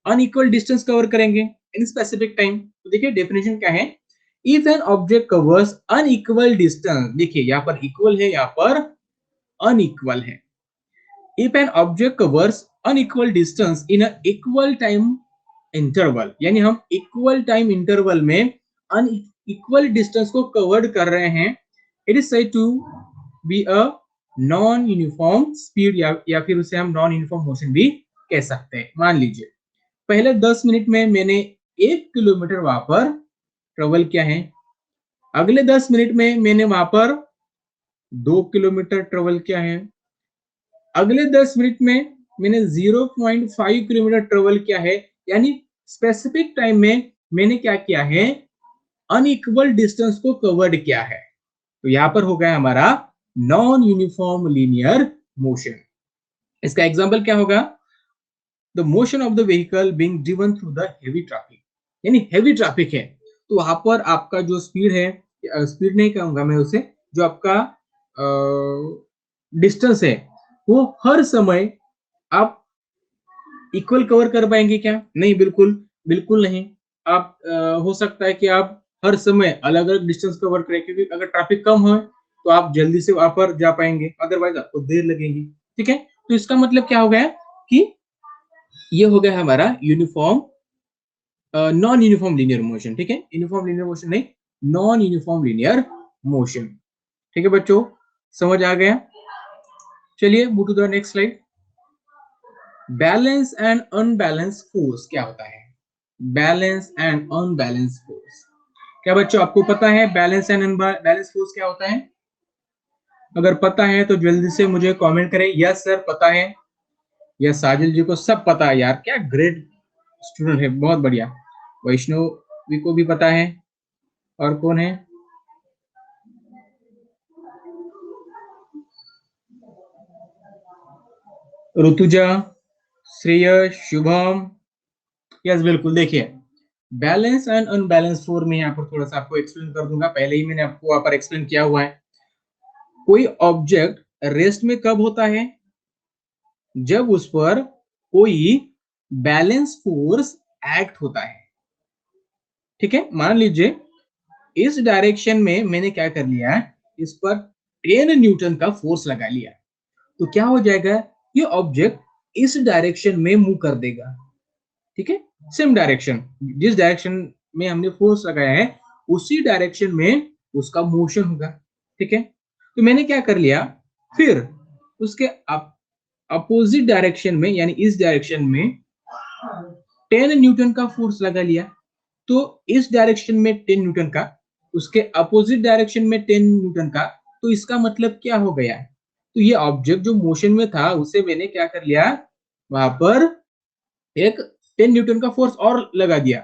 अनइक्वल डिस्टेंस कवर करेंगे इन स्पेसिफिक टाइम। तो देखिए डेफिनेशन क्या है, if an object covers unequal distance, देखिए यहाँ पर इक्वल है, यहाँ पर अनइक्वल है। If an object covers unequal distance in a equal time interval, यानी हम equal time interval में unequal distance को covered कर रहे हैं, it is said to be a non-uniform speed, या फिर उसे हम non-uniform motion भी कह सकते हैं। मान लीजिए पहले 10 मिनट में मैंने 1 किलोमीटर वहां पर ट्रेवल किया है। अगले 10 मिनट में मैंने वहां पर 2 किलोमीटर ट्रेवल किया है। अगले 10 मिनट में मैंने 0.5 किलोमीटर ट्रेवल किया है। यानी स्पेसिफिक टाइम में मैंने क्या किया है, अनइक्वल डिस्टेंस को कवर्ड किया है। तो यहां पर हो गया हमारा नॉन यूनिफॉर्म लीनियर मोशन। इसका एग्जांपल क्या होगा, the motion of the vehicle being driven through the heavy traffic, यानी हेवी ट्रैफिक है तो वहां पर आपका जो स्पीड है, स्पीड नहीं कहूंगा मैं उसे, जो आपका डिस्टेंस है वो हर समय आप इक्वल कवर कर पाएंगे क्या, नहीं, बिल्कुल बिल्कुल नहीं। आप हो सकता है कि आप हर समय अलग अलग डिस्टेंस कवर करें, क्योंकि अगर ट्रैफिक कम हो तो आप जल्दी से वहां पर जा पाएंगे, अदरवाइज आपको देर लगेगी, ठीक है। तो इसका मतलब क्या हो गया कि ये हो गया हमारा uniform non uniform linear motion, ठीक है। यूनिफॉर्म लीनियर मोशन नहीं, नॉन यूनिफॉर्म लीनियर मोशन, ठीक है बच्चों, समझ आ गया। चलिए move to the next slide. Balance and unbalance force क्या होता है, बैलेंस एंड अनबैलेंस फोर्स। क्या बच्चों आपको पता है बैलेंस एंड अनबैलेंस फोर्स क्या होता है? अगर पता है तो जल्दी से मुझे कमेंट करें, यस सर पता है, यस साजिल जी को सब पता है, यार क्या ग्रेट स्टूडेंट है, बहुत बढ़िया। वैष्णवी को भी पता है, और कौन है, ऋतुजा, श्रेयस, शुभम, यस बिल्कुल। देखिए बैलेंस एंड अनबैलेंस फोर्स में यहाँ पर थोड़ा सा आपको एक्सप्लेन कर दूंगा, पहले ही मैंने आपको वहां पर एक्सप्लेन किया हुआ है। कोई ऑब्जेक्ट रेस्ट में कब होता है, जब उस पर कोई बैलेंस फोर्स एक्ट होता है, ठीक है। मान लीजिए इस डायरेक्शन में मैंने क्या कर लिया, इस पर 10 न्यूटन का फोर्स लगा लिया, तो क्या हो जाएगा, ये ऑब्जेक्ट इस डायरेक्शन में मूव कर देगा, ठीक है, सेम डायरेक्शन, जिस डायरेक्शन में हमने फोर्स लगाया है उसी डायरेक्शन में उसका मोशन होगा, ठीक है। तो मैंने क्या कर लिया, फिर उसके अपोजिट डायरेक्शन में यानी इस डायरेक्शन में 10 न्यूटन का फोर्स लगा लिया। तो इस डायरेक्शन में 10 न्यूटन का, उसके अपोजिट डायरेक्शन में 10 न्यूटन का, तो इसका मतलब क्या हो गया, तो ये ऑब्जेक्ट जो मोशन में था उसे मैंने क्या कर लिया, वहां पर एक 10 न्यूटन का फोर्स और लगा दिया,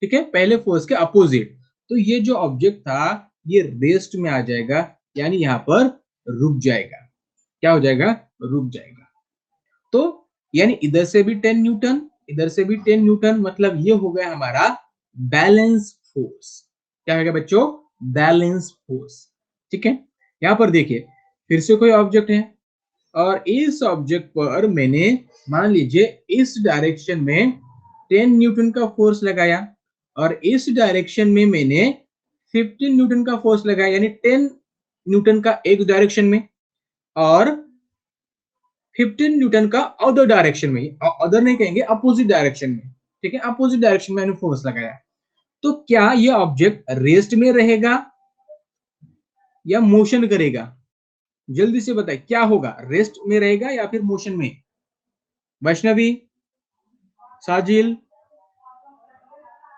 ठीक है, पहले फोर्स के अपोजिट। तो ये जो ऑब्जेक्ट था ये रेस्ट में आ जाएगा, यानी यहाँ पर रुक जाएगा। क्या हो जाएगा, रुक जाएगा। तो यानी इधर से भी 10 न्यूटन, इधर से भी 10 न्यूटन, मतलब ये हो गया हमारा बैलेंस फोर्स। क्या हो गया बच्चों, बैलेंस फोर्स, ठीक है। यहाँ पर देखिए फिर से कोई ऑब्जेक्ट है और इस ऑब्जेक्ट पर मैंने मान लीजिए इस डायरेक्शन में 10 न्यूटन का फोर्स लगाया और इस डायरेक्शन में मैंने 15 न्यूटन का फोर्स लगाया, यानी 10 न्यूटन का एक डायरेक्शन में और 15 न्यूटन का अदर डायरेक्शन में, अदर नहीं कहेंगे, अपोजिट डायरेक्शन में, ठीक है, अपोजिट डायरेक्शन में मैंने फोर्स लगाया। तो क्या ये ऑब्जेक्ट रेस्ट में रहेगा या मोशन करेगा, जल्दी से बताए क्या होगा, रेस्ट में रहेगा या फिर मोशन में। Vaishnavi, Sajil,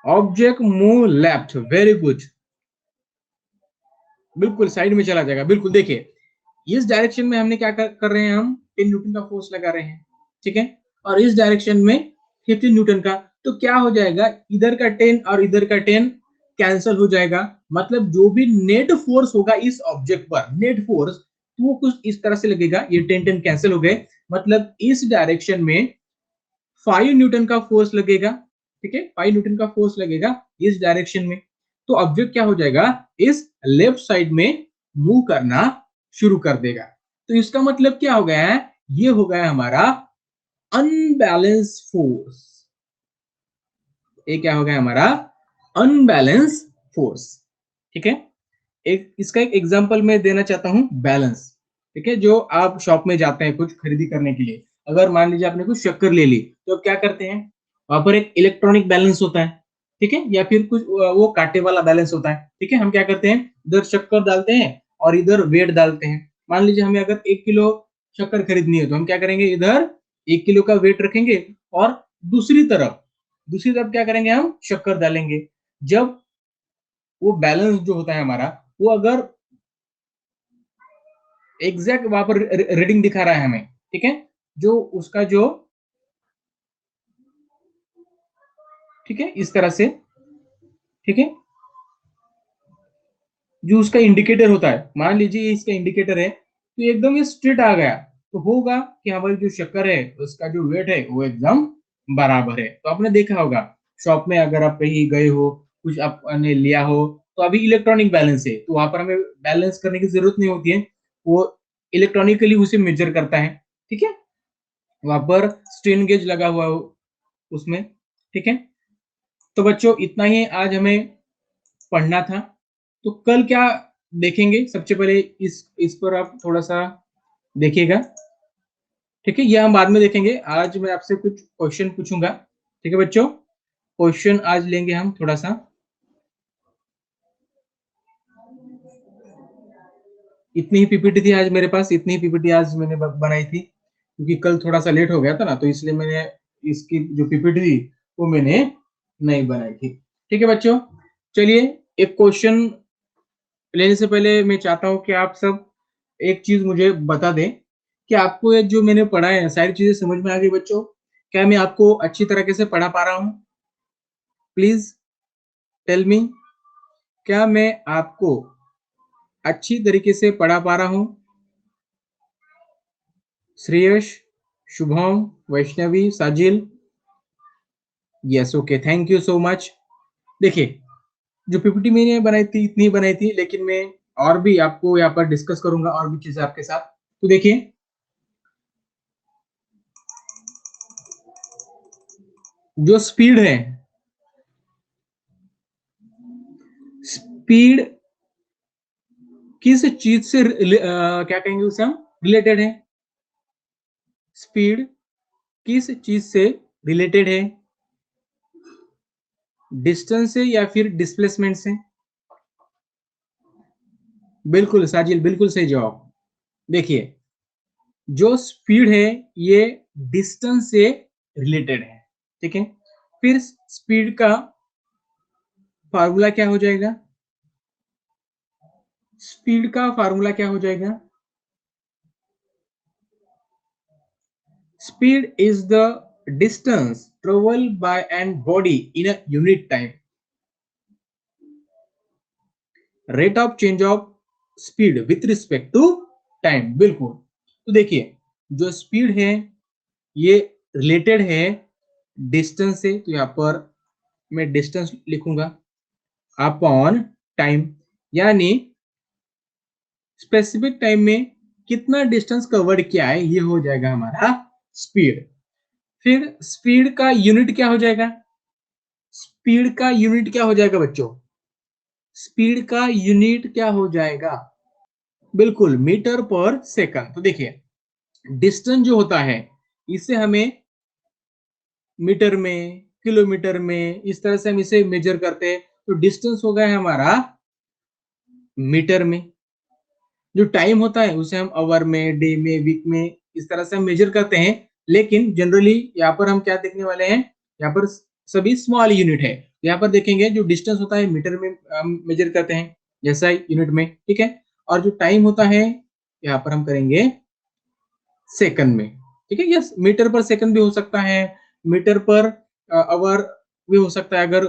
object move left, very good, बिल्कुल साइड में चला जाएगा, बिल्कुल। देखिए इस डायरेक्शन में हमने क्या कर रहे हैं, हम 10 न्यूटन का फोर्स लगा रहे हैं, ठीक है, और इस डायरेक्शन में 15 न्यूटन का, तो क्या हो जाएगा, इधर का 10 और इधर का 10 कैंसिल हो जाएगा, मतलब जो भी नेट फोर्स होगा इस ऑब्जेक्ट पर, नेट फोर्स, तो वो कुछ इस तरह से लगेगा, ये 10 10 कैंसिल हो गए, मतलब इस डायरेक्शन में 5 न्यूटन का फोर्स लगेगा, ठीक है, 5 न्यूटन का फोर्स लगेगा इस डायरेक्शन में। तो ऑब्जेक्ट क्या हो जाएगा, इस लेफ्ट साइड में मूव करना शुरू कर देगा। तो इसका मतलब क्या हो गया है, ये हो गया हमारा अनबैलेंस फोर्स। ये क्या हो गया हमारा, अनबैलेंस फोर्स, ठीक है। एक इसका एक एग्जांपल मैं देना चाहता हूं, बैलेंस, ठीक है। जो आप शॉप में जाते हैं कुछ खरीदी करने के लिए, अगर मान लीजिए आपने कुछ शक्कर ले ली, तो आप क्या करते हैं, वहां पर एक इलेक्ट्रॉनिक बैलेंस होता है, ठीक है, या फिर कुछ वो कांटे वाला बैलेंस होता है, ठीक है। हम क्या करते हैं, इधर शक्कर डालते हैं और इधर वेट डालते हैं। मान लीजिए हमें अगर 1 किलो शक्कर खरीदनी है तो हम क्या करेंगे, इधर 1 किलो का वेट रखेंगे और दूसरी तरफ क्या करेंगे, हम शक्कर डालेंगे। जब वो बैलेंस जो होता है हमारा, वो अगर एग्जैक्ट वहां पर रीडिंग दिखा रहा है हमें, ठीक है, जो उसका जो, ठीक है, इस तरह से, ठीक है, जो उसका इंडिकेटर होता है, मान लीजिए इसका इंडिकेटर है, तो एकदम ये स्ट्रेट आ गया, तो होगा कि हमारी जो शक्कर है उसका जो वेट है वो एकदम बराबर है। तो आपने देखा होगा शॉप में, अगर आप कहीं गए हो, कुछ आपने लिया हो, तो अभी इलेक्ट्रॉनिक बैलेंस है, तो वहां पर हमें बैलेंस करने की जरूरत नहीं होती है, वो इलेक्ट्रॉनिकली उसे मेजर करता है, ठीक है। वहां पर स्ट्रेन गेज लगा हुआ हो उसमें, ठीक है। तो बच्चों इतना ही आज हमें पढ़ना था। तो कल क्या देखेंगे, सबसे पहले इस पर आप थोड़ा सा देखिएगा, ठीक है, ये हम बाद में देखेंगे। आज मैं आपसे कुछ क्वेश्चन पूछूंगा, ठीक है बच्चों, क्वेश्चन आज लेंगे हम थोड़ा सा। इतनी ही पीपीटी थी आज मेरे पास, इतनी ही पीपीटी आज मैंने बनाई थी, क्योंकि कल थोड़ा सा लेट हो गया था ना, तो इसलिए मैंने इसकी जो पीपीटी थी वो मैंने नहीं बनाई थी, ठीक है बच्चों। चलिए, एक क्वेश्चन लेने से पहले मैं चाहता हूं कि आप सब एक चीज मुझे बता दें कि आपको ये जो मैंने पढ़ा है सारी चीजें समझ में आ गई बच्चों, क्या मैं आपको अच्छी तरीके से पढ़ा पा रहा हूं, प्लीज टेल मी, क्या मैं आपको अच्छी तरीके से पढ़ा पा रहा हूं। Shreyash, Shubham, Vaishnavi, Sajil, yes, okay, thank you so much. देखिए जो पीपीटी मैंने बनाई थी इतनी बनाई थी, लेकिन मैं और भी आपको यहाँ पर डिस्कस करूंगा और भी चीजें आपके साथ। तो देखिए जो स्पीड है, स्पीड किस चीज से क्या कहेंगे उसे हम, रिलेटेड है, स्पीड किस चीज से रिलेटेड है, डिस्टेंस से या फिर डिस्प्लेसमेंट से? बिल्कुल साजिल, बिल्कुल सही जवाब। देखिए, जो स्पीड है ये डिस्टेंस से रिलेटेड है, ठीक है। फिर स्पीड का फार्मूला क्या हो जाएगा? स्पीड का फार्मूला क्या हो जाएगा? Speed is the distance traveled by an body in a unit time. Rate of change of speed with respect to time. बिल्कुल। तो देखिए, जो स्पीड है ये रिलेटेड है डिस्टेंस से, तो यहाँ पर मैं डिस्टेंस लिखूंगा अपॉन टाइम, यानी स्पेसिफिक टाइम में कितना डिस्टेंस कवर्ड किया है ये हो जाएगा हमारा स्पीड। फिर स्पीड का यूनिट क्या हो जाएगा? स्पीड का यूनिट क्या हो जाएगा बच्चों? स्पीड का यूनिट क्या हो जाएगा? बिल्कुल, मीटर पर सेकंड। तो देखिए, डिस्टेंस जो होता है इसे हमें मीटर में, किलोमीटर में, इस तरह से हम इसे मेजर करते हैं। तो डिस्टेंस हो गया हमारा मीटर में। जो टाइम होता है उसे हम आवर में, डे में, वीक में, इस तरह से हम मेजर करते हैं। लेकिन जनरली यहाँ पर हम क्या देखने वाले हैं, यहाँ पर सभी स्मॉल यूनिट है। यहाँ पर देखेंगे जो डिस्टेंस होता है मीटर में हम मेजर करते हैं, जैसा यूनिट में, ठीक है। और जो टाइम होता है यहाँ पर हम करेंगे सेकंड में, ठीक है। यस, मीटर पर सेकंड भी हो सकता है, मीटर पर आवर भी हो सकता है, अगर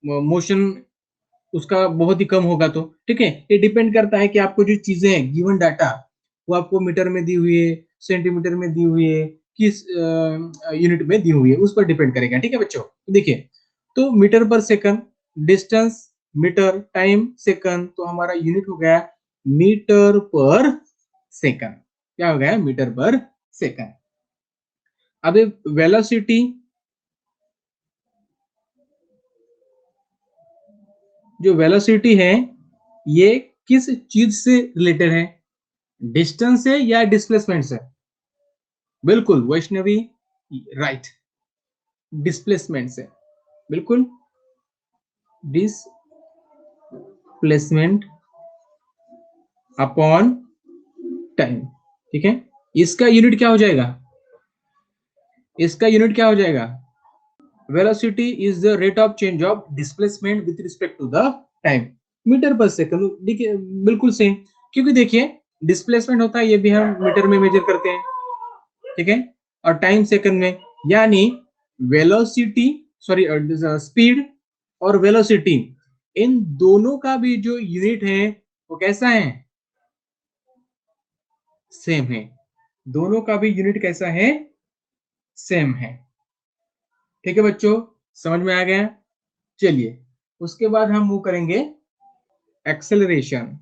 मोशन उसका बहुत ही कम होगा तो, ठीक है। ये डिपेंड करता है कि आपको जो चीजें हैं, गिवन डाटा, वो आपको मीटर में दी हुई है, सेंटीमीटर में दी हुई है, किस यूनिट में दी हुई है, उस पर डिपेंड करेगा, ठीक है बच्चों। तो देखिए, तो metre per second, distance metre, time second, तो हमारा यूनिट हो गया मीटर पर सेकंड। क्या हो गया? Metre per second. अब वेलोसिटी, जो वेलोसिटी है ये किस चीज से रिलेटेड है, डिस्टेंस से या डिस्प्लेसमेंट से? बिल्कुल वैष्णवी, राइट, डिस्प्लेसमेंट से। बिल्कुल, डिस्प्लेसमेंट अपॉन टाइम, ठीक है। इसका यूनिट क्या हो जाएगा? इसका यूनिट क्या हो जाएगा? Velocity is the rate of change of displacement with respect to the time, metre per second. देखिए, बिल्कुल सेम, क्योंकि देखिए डिस्प्लेसमेंट होता है ये भी हम मीटर में मेजर करते हैं, ठीक है, और टाइम सेकंड में। यानी वेलोसिटी, सॉरी, स्पीड और वेलोसिटी, इन दोनों का भी जो यूनिट है वो कैसा है? सेम है। दोनों का भी यूनिट कैसा है? सेम है। ठीक है बच्चों, समझ में आ गया? चलिए, उसके बाद हम वो करेंगे एक्सेलरेशन।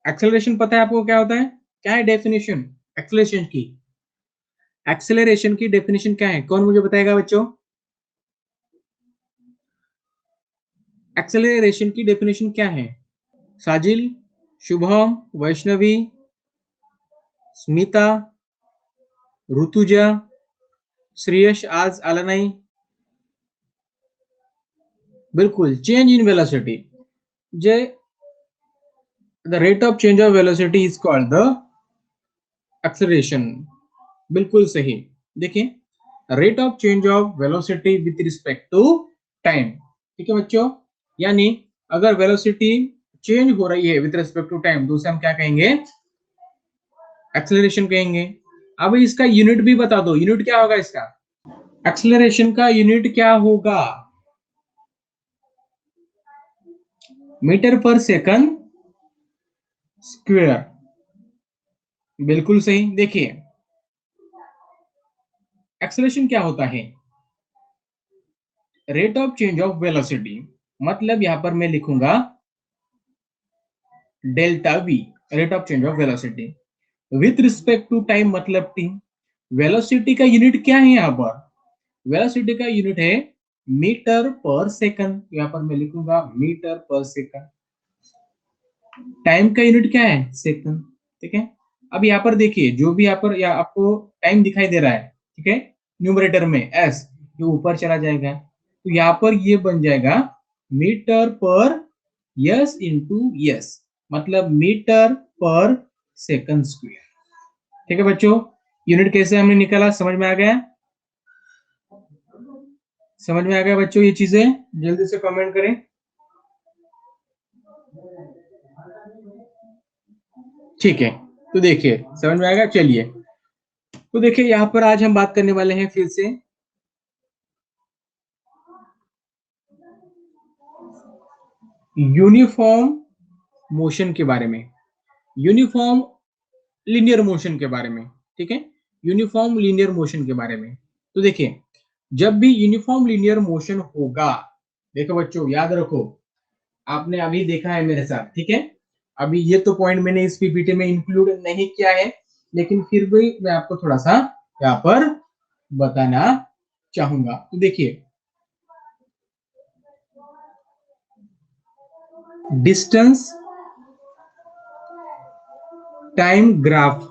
एक्सेलरेशन पता है आपको क्या होता है? क्या है डेफिनेशन एक्सेलरेशन की? एक्सेलरेशन की डेफिनेशन क्या है, कौन मुझे बताएगा बच्चों? एक्सेलरेशन की डेफिनेशन क्या है? साजिल, शुभम, वैष्णवी, स्मिता, ऋतुजा, श्रेयश आज आला नाही? बिल्कुल, चेंज इन वेलोसिटी। जे the rate of change of velocity is called the acceleration. बिल्कुल सही। देखिए, rate of change of velocity with respect to time, ठीक है बच्चों। यानी अगर वेलोसिटी चेंज हो रही है विथ रिस्पेक्ट टू टाइम तो उसे हम क्या कहेंगे? एक्सेलरेशन कहेंगे। अब इसका यूनिट भी बता दो, यूनिट क्या होगा इसका? एक्सेलरेशन का यूनिट क्या होगा? Metre per second square. बिल्कुल सही। देखिए, एक्सेलरेशन क्या होता है? Rate of change of velocity, मतलब यहां पर मैं लिखूंगा delta V, rate of change of velocity with respect to time, मतलब टी। वेलोसिटी का यूनिट क्या है यहाँ पर? वेलोसिटी का यूनिट है मीटर पर सेकंड, यहाँ पर मैं लिखूंगा मीटर पर सेकंड। टाइम का यूनिट क्या है? सेकंड, ठीक है। अब यहाँ पर देखिए, जो भी यहाँ पर या आपको टाइम दिखाई दे रहा है, ठीक है, न्यूमरेटर में एस, ये ऊपर चला जाएगा, तो यहाँ पर ये बन जाएगा मीटर पर यस इंटू यस, मतलब मीटर पर सेकंड स्क्वायर। ठीक है बच्चों, यूनिट कैसे हमने निकाला, समझ में आ गया? समझ में आ गया बच्चों ये चीजें? जल्दी से कमेंट करें। ठीक है, तो देखिए समझ में आएगा। चलिए, तो देखिए यहाँ पर आज हम बात करने वाले हैं फिर से यूनिफॉर्म मोशन के बारे में, यूनिफॉर्म लीनियर मोशन के बारे में। ठीक है, यूनिफॉर्म लीनियर मोशन के बारे में। तो देखिए, जब भी यूनिफॉर्म लीनियर मोशन होगा, देखो बच्चों याद रखो, आपने अभी देखा है मेरे साथ, ठीक है, अभी ये तो पॉइंट मैंने इस पीपीटी में इंक्लूड नहीं किया है, लेकिन फिर भी मैं आपको थोड़ा सा यहाँ पर बताना चाहूंगा। तो देखिए, distance time graph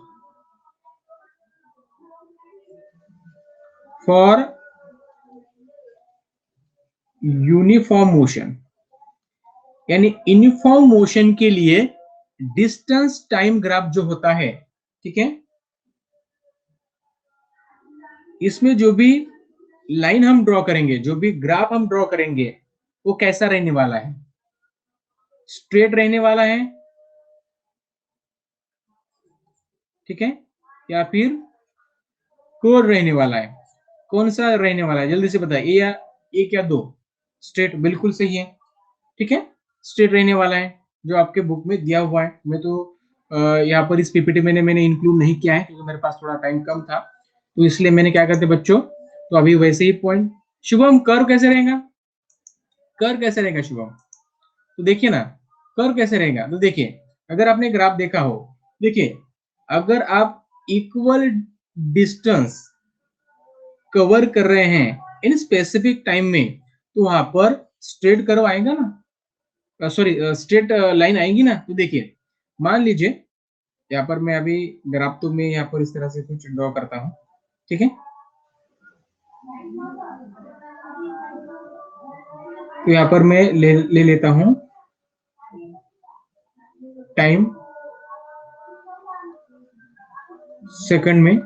for uniform motion, यानी यूनिफॉर्म मोशन के लिए डिस्टेंस टाइम ग्राफ जो होता है, ठीक है, इसमें जो भी लाइन हम ड्रॉ करेंगे, जो भी ग्राफ हम ड्रॉ करेंगे, वो कैसा रहने वाला है? स्ट्रेट रहने वाला है, ठीक है, या फिर कर्व रहने वाला है? कौन सा रहने वाला है, जल्दी से बताइए, ए या एक या दो? स्ट्रेट, बिल्कुल सही है, ठीक है, स्ट्रेट रहने वाला है, जो आपके बुक में दिया हुआ है। मैं तो यहाँ पर इस पीपीटी में मैंने इंक्लूड नहीं किया है, क्योंकि मेरे पास थोड़ा टाइम कम था, तो इसलिए मैंने क्या करते बच्चों, तो अभी वैसे ही पॉइंट। शुभम, कर्व कैसे रहेगा? कर्व कैसे रहेगा शुभम? तो देखिए ना, कर्व कैसे रहेगा, तो देखिए, अगर आपने ग्राफ देखा हो, देखिए, अगर आप इक्वल डिस्टेंस कवर कर रहे हैं इन स्पेसिफिक टाइम में, तो वहां पर स्ट्रेट कर्व आएगा ना, सॉरी स्ट्रेट लाइन आएगी ना। तो देखिए, मान लीजिए यहाँ पर मैं अभी ग्राफ तो मैं यहाँ पर इस तरह से कुछ ड्रॉ करता हूँ, ठीक है, तो यहाँ पर मैं ले लेता हूँ टाइम सेकंड में,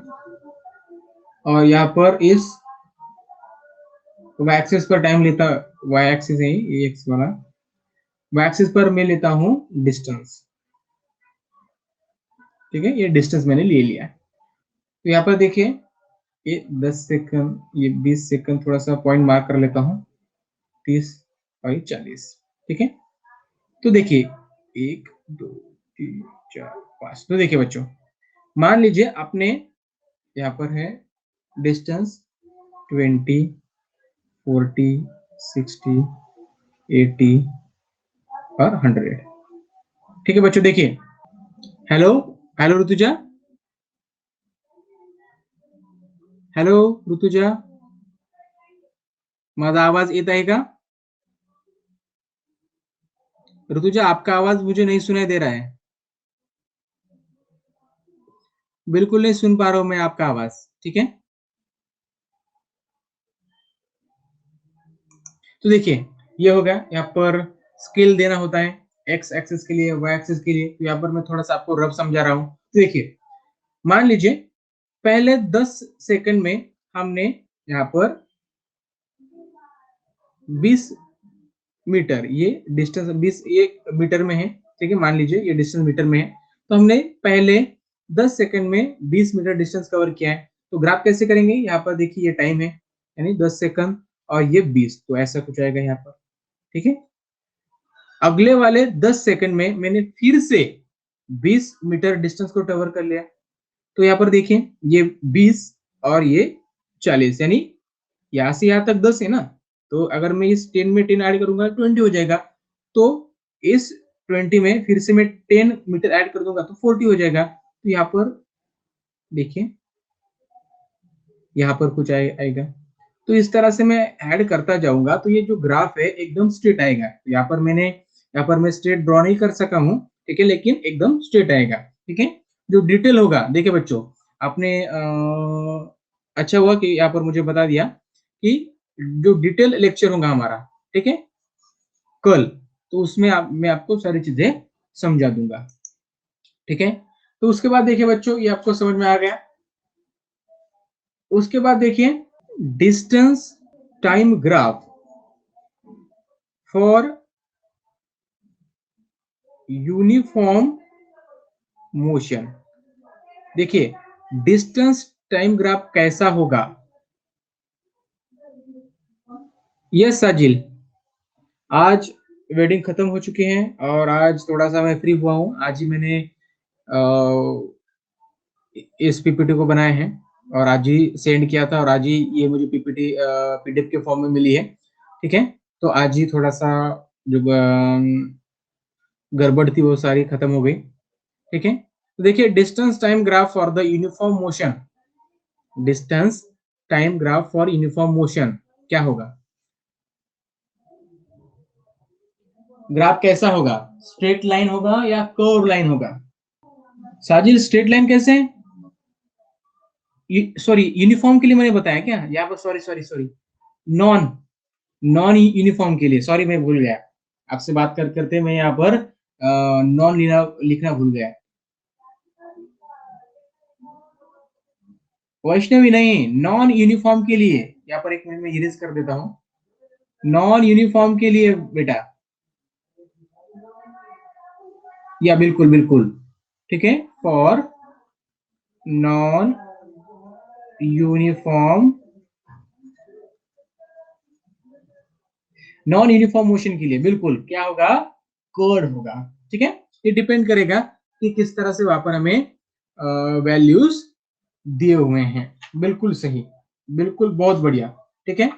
और यहाँ पर इस वाई एक्सिस पर टाइम लेता, वाई एक्सिस है ये एक्स वाला, वाई एक्सिस पर मैं लेता हूँ डिस्टेंस, ठीक है, ये डिस्टेंस मैंने ले लिया। तो यहाँ पर देखिए, ये 10 सेकंड, ये 20 सेकंड, थोड़ा सा पॉइंट मार्क कर लेता हूँ, 30 और ये 40, ठीक है। तो देखिए 1 2 3 4 5, तो देखिए बच्चों, मान लीजिए आपने यहाँ पर है डिस्टेंस 20 40 60 80 और 100, ठीक है बच्चों। देखिए, hello hello Rutuja, hello Rutuja, माझा आवाज येत आहे का? ऋतुजा, आपका आवाज मुझे नहीं सुनाई दे रहा है, बिल्कुल नहीं सुन पा रहा हूं मैं आपका आवाज, ठीक है। तो देखिए, ये हो गया, यहाँ पर स्केल देना होता है एक्स एक्सिस के लिए, वाई एक्सिस के लिए। तो यहाँ पर मैं थोड़ा सा आपको रफ समझा रहा हूँ। तो देखिए, मान लीजिए पहले 10 सेकंड में हमने यहाँ पर 20 मीटर, ये डिस्टेंस 20 ये मीटर में है, ठीक है, मान लीजिए ये डिस्टेंस मीटर में है, तो हमने पहले 10 सेकंड में 20 मीटर डिस्टेंस कवर किया है। तो ग्राफ कैसे करेंगे, यहाँ पर देखिए ये टाइम है, यानी 10 सेकंड और ये 20, तो ऐसा कुछ आएगा यहाँ पर, ठीक है। अगले वाले 10 सेकंड में मैंने फिर से 20 मीटर डिस्टेंस को कवर कर लिया, तो यहाँ पर देखिए ये 20 और ये 40, यानी यहाँ से यहाँ तक 10 है ना, तो अगर मैं इस 10 में 10 ऐड करूंगा 20 हो जाएगा, तो इस 20 में फिर से मैं 10 मीटर ऐड कर दूंगा तो 40 हो जाएगा। तो यहाँ पर देखिए, यहाँ पर कुछ आएगा, तो इस तरह से मैं ऐड करता जाऊंगा, तो ये जो ग्राफ है एकदम स्ट्रेट आएगा। तो यहाँ पर मैं स्ट्रेट ड्रॉ नहीं कर सका हूँ, ठीक है, लेकिन एकदम स्ट्रेट आएगा, ठीक है। जो डिटेल होगा, देखिए बच्चों, आपने अच्छा हुआ कि यहाँ पर मुझे बता दिया कि जो डिटेल लेक्चर होगा हमारा, ठीक है, कल, तो उसमें मैं आपको सारी चीजें समझा दूंगा, ठीक है। तो उसके बाद देखिए बच्चों, ये आपको समझ में आ गया। उसके बाद देखिए distance time graph for uniform motion. देखिए डिस्टेंस टाइम ग्राफ कैसा होगा। यस साजिल, आज वेडिंग खत्म हो चुकी है और आज थोड़ा सा मैं फ्री हुआ हूँ। आज ही मैंने इस पीपीटी को बनाए हैं और आज ही सेंड किया था और आज ही ये मुझे पीपीटी पीडीएफ के फॉर्म में मिली है, ठीक है। तो आज ही थोड़ा सा जो गड़बड़ थी वो सारी खत्म हो गई, ठीक है। तो देखिए distance time graph for the uniform motion, distance time graph for uniform motion क्या होगा, ग्राफ कैसा होगा, स्ट्रेट लाइन होगा या कर्व लाइन होगा। साजिल स्ट्रेट लाइन कैसे, सॉरी यूनिफॉर्म के लिए मैंने बताया क्या यहाँ पर, sorry sorry sorry, non non uniform के लिए, सॉरी मैं भूल गया, आपसे बात कर करते मैं यहाँ पर नॉन लिखना भूल गया। वैष्णवी नहीं, नॉन यूनिफॉर्म के लिए, यहाँ पर एक मिनट में इरेज कर देता हूँ, नॉन यूनिफॉर्म के लिए बेटा, या बिल्कुल बिल्कुल, ठीक है, for non uniform, non uniform motion के लिए बिल्कुल क्या होगा, कर्व होगा, ठीक है। ये डिपेंड करेगा कि किस तरह से वहां पर हमें वैल्यूज दिए हुए हैं। बिल्कुल सही, बिल्कुल बहुत बढ़िया, ठीक है,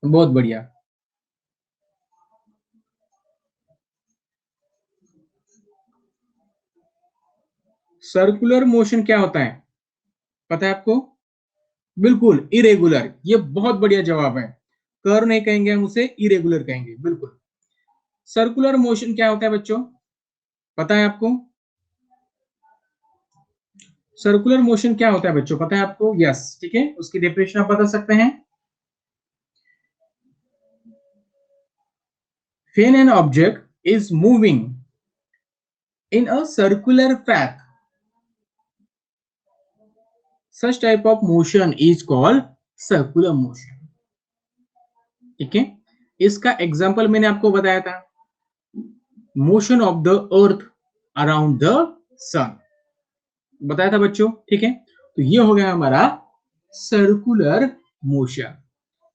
बहुत बढ़िया। सर्कुलर मोशन क्या होता है पता है आपको, बिल्कुल इरेगुलर, ये बहुत बढ़िया जवाब है। कर्व नहीं कहेंगे हम उसे, इरेगुलर कहेंगे, बिल्कुल। सर्कुलर मोशन क्या होता है बच्चों, पता है आपको, सर्कुलर मोशन क्या होता है बच्चों, पता है आपको, यस, ठीक है, उसकी डेफिनेशन आप बता सकते हैं। When an object is moving in a circular path, such type of motion is called circular motion, ठीक है। इसका एग्जांपल मैंने आपको बताया था, motion of the earth around the sun, बताया था बच्चों, ठीक है। तो ये हो गया हमारा सर्कुलर मोशन,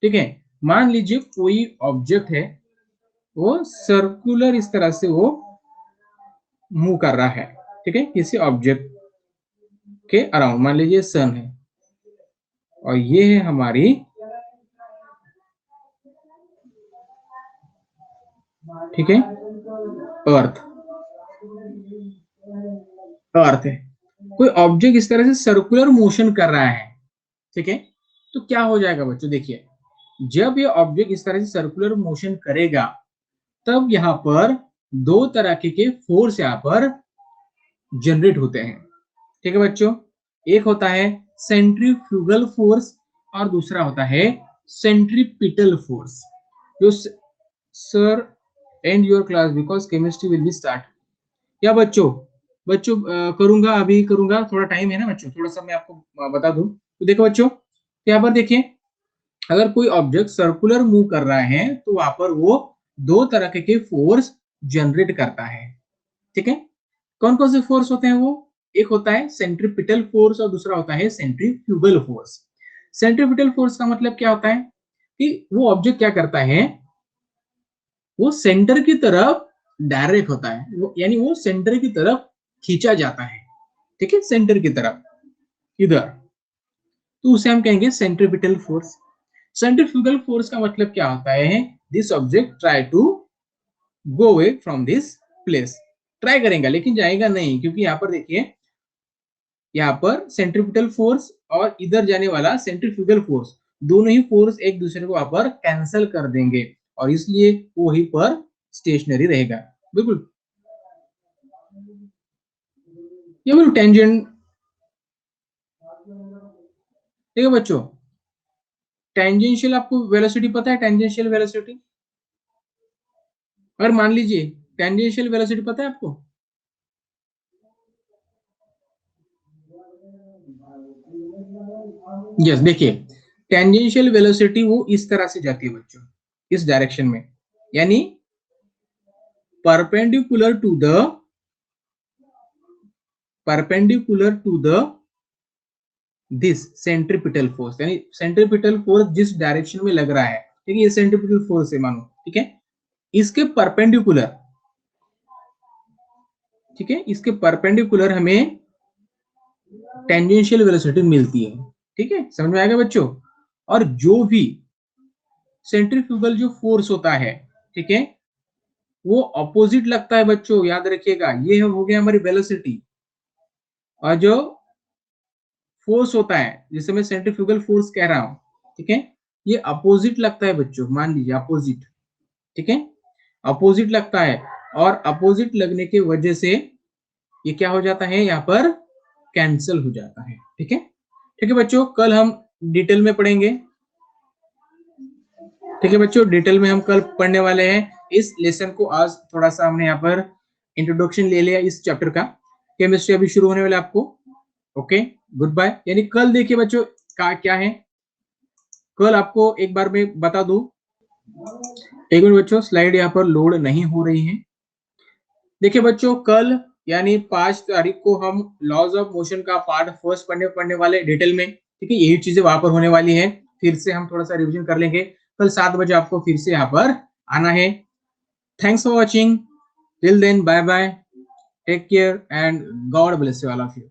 ठीक है। मान लीजिए कोई ऑब्जेक्ट है, वो सर्कुलर इस तरह से वो मूव कर रहा है, ठीक है, किसी ऑब्जेक्ट के अराउंड, मान लीजिए सन है और ये है हमारी, ठीक है, अर्थ, अर्थ है, कोई ऑब्जेक्ट इस तरह से सर्कुलर मोशन कर रहा है, ठीक है। तो क्या हो जाएगा बच्चों, देखिए जब ये ऑब्जेक्ट इस तरह से सर्कुलर मोशन करेगा तब यहाँ पर दो तरह के फोर्स यहाँ पर जनरेट होते हैं, ठीक है बच्चों। एक होता है सेंट्रीफ्यूगल फोर्स और दूसरा होता है सेंट्रीपिटल फोर्स। जो sir and your class because chemistry will be start, या बच्चों, बच्चों करूंगा, अभी करूंगा, थोड़ा टाइम है ना बच्चों, थोड़ा सा मैं आपको बता दूं। तो देखो बच्चों, यहाँ पर देखिए, अगर कोई ऑब्जेक्ट सर्कुलर मूव कर रहा है तो वहां पर वो दो तरह के फोर्स जनरेट करता है, ठीक है। कौन कौन से फोर्स होते हैं वो, एक होता है सेंट्रीपिटल फोर्स और दूसरा होता है सेंट्रीफ्यूगल फोर्स। सेंट्रीपिटल फोर्स का मतलब क्या होता है कि वो ऑब्जेक्ट क्या करता है, वो सेंटर की तरफ डायरेक्ट होता है, वो यानी वो सेंटर की तरफ खींचा जाता है, ठीक है, सेंटर की तरफ इधर, तो उसे हम कहेंगे सेंट्रीपिटल फोर्स। सेंट्रीफ्यूगल फोर्स का मतलब क्या होता है, this object try to go away from this place, try करेगा लेकिन जाएगा नहीं, क्योंकि यहाँ पर देखिए, यहाँ पर सेंट्रीपिटल फोर्स और इधर जाने वाला सेंट्रीफ्यूगल फोर्स, दोनों ही फोर्स एक दूसरे को वहां पर कैंसल कर देंगे और इसलिए वो वहीं पर स्टेशनरी रहेगा, बिल्कुल। ये बोलो टेंजेंट, ठीक है बच्चों। टेंजेंशियल आपको वेलोसिटी पता है, टेंजेंशियल वेलोसिटी? अगर मान लीजिए टेंजेंशियल वेलोसिटी पता है आपको? यस, देखिए टेंजेंशियल वेलोसिटी वो इस तरह से जाती है बच्चों, इस डायरेक्शन में, यानी perpendicular to the this centripetal force, यानी सेंट्रीपिटल फोर्स जिस डायरेक्शन में लग रहा है, ठीक है, ये सेंट्रीपिटल फोर्स है मानो, ठीक है, इसके परपेंडिकुलर, ठीक है, इसके परपेंडिकुलर हमें टेंजेंशियल वेलोसिटी मिलती है, ठीक है, समझ में आएगा बच्चों। और जो भी सेंट्रीफ्यूगल जो फोर्स होता है, ठीक है, वो ऑपोजिट लगता है बच्चों, याद रखिएगा, ये हो गया हमारी वेलोसिटी। और जो फोर्स होता है जिसे मैं सेंट्रीफ्यूगल फोर्स कह रहा हूं, ठीक है, ये अपोजिट लगता है बच्चों, मान लीजिए अपोजिट, ठीक है, अपोजिट लगता है। और अपोजिट लगने की वजह से ये क्या हो जाता है, यहाँ पर कैंसिल हो जाता है, ठीक है। ठीक है बच्चों, कल हम डिटेल में पढ़ेंगे, ठीक है बच्चों, डिटेल में हम कल पढ़ने वाले हैं। इस लेसन को आज थोड़ा सा हमने यहाँ पर इंट्रोडक्शन ले लिया इस चैप्टर का। केमिस्ट्री अभी शुरू होने वाला आपको। Okay, good bye. यानी कल देखिए बच्चों का क्या है, कल आपको एक बार मैं बता दूं, एक मिनट बच्चों, स्लाइड यहाँ पर लोड नहीं हो रही है। देखिए बच्चों, कल यानी 5 तारीख को हम लॉज ऑफ मोशन का पार्ट फर्स्ट पढ़ने वाले डिटेल में, ठीक है, यही चीजें वहां पर होने वाली है। फिर से हम थोड़ा सा रिवीजन कर लेंगे। कल 7 बजे आपको फिर से यहाँ पर आना है। Thanks for watching, till then bye bye, take care and God bless you all of you.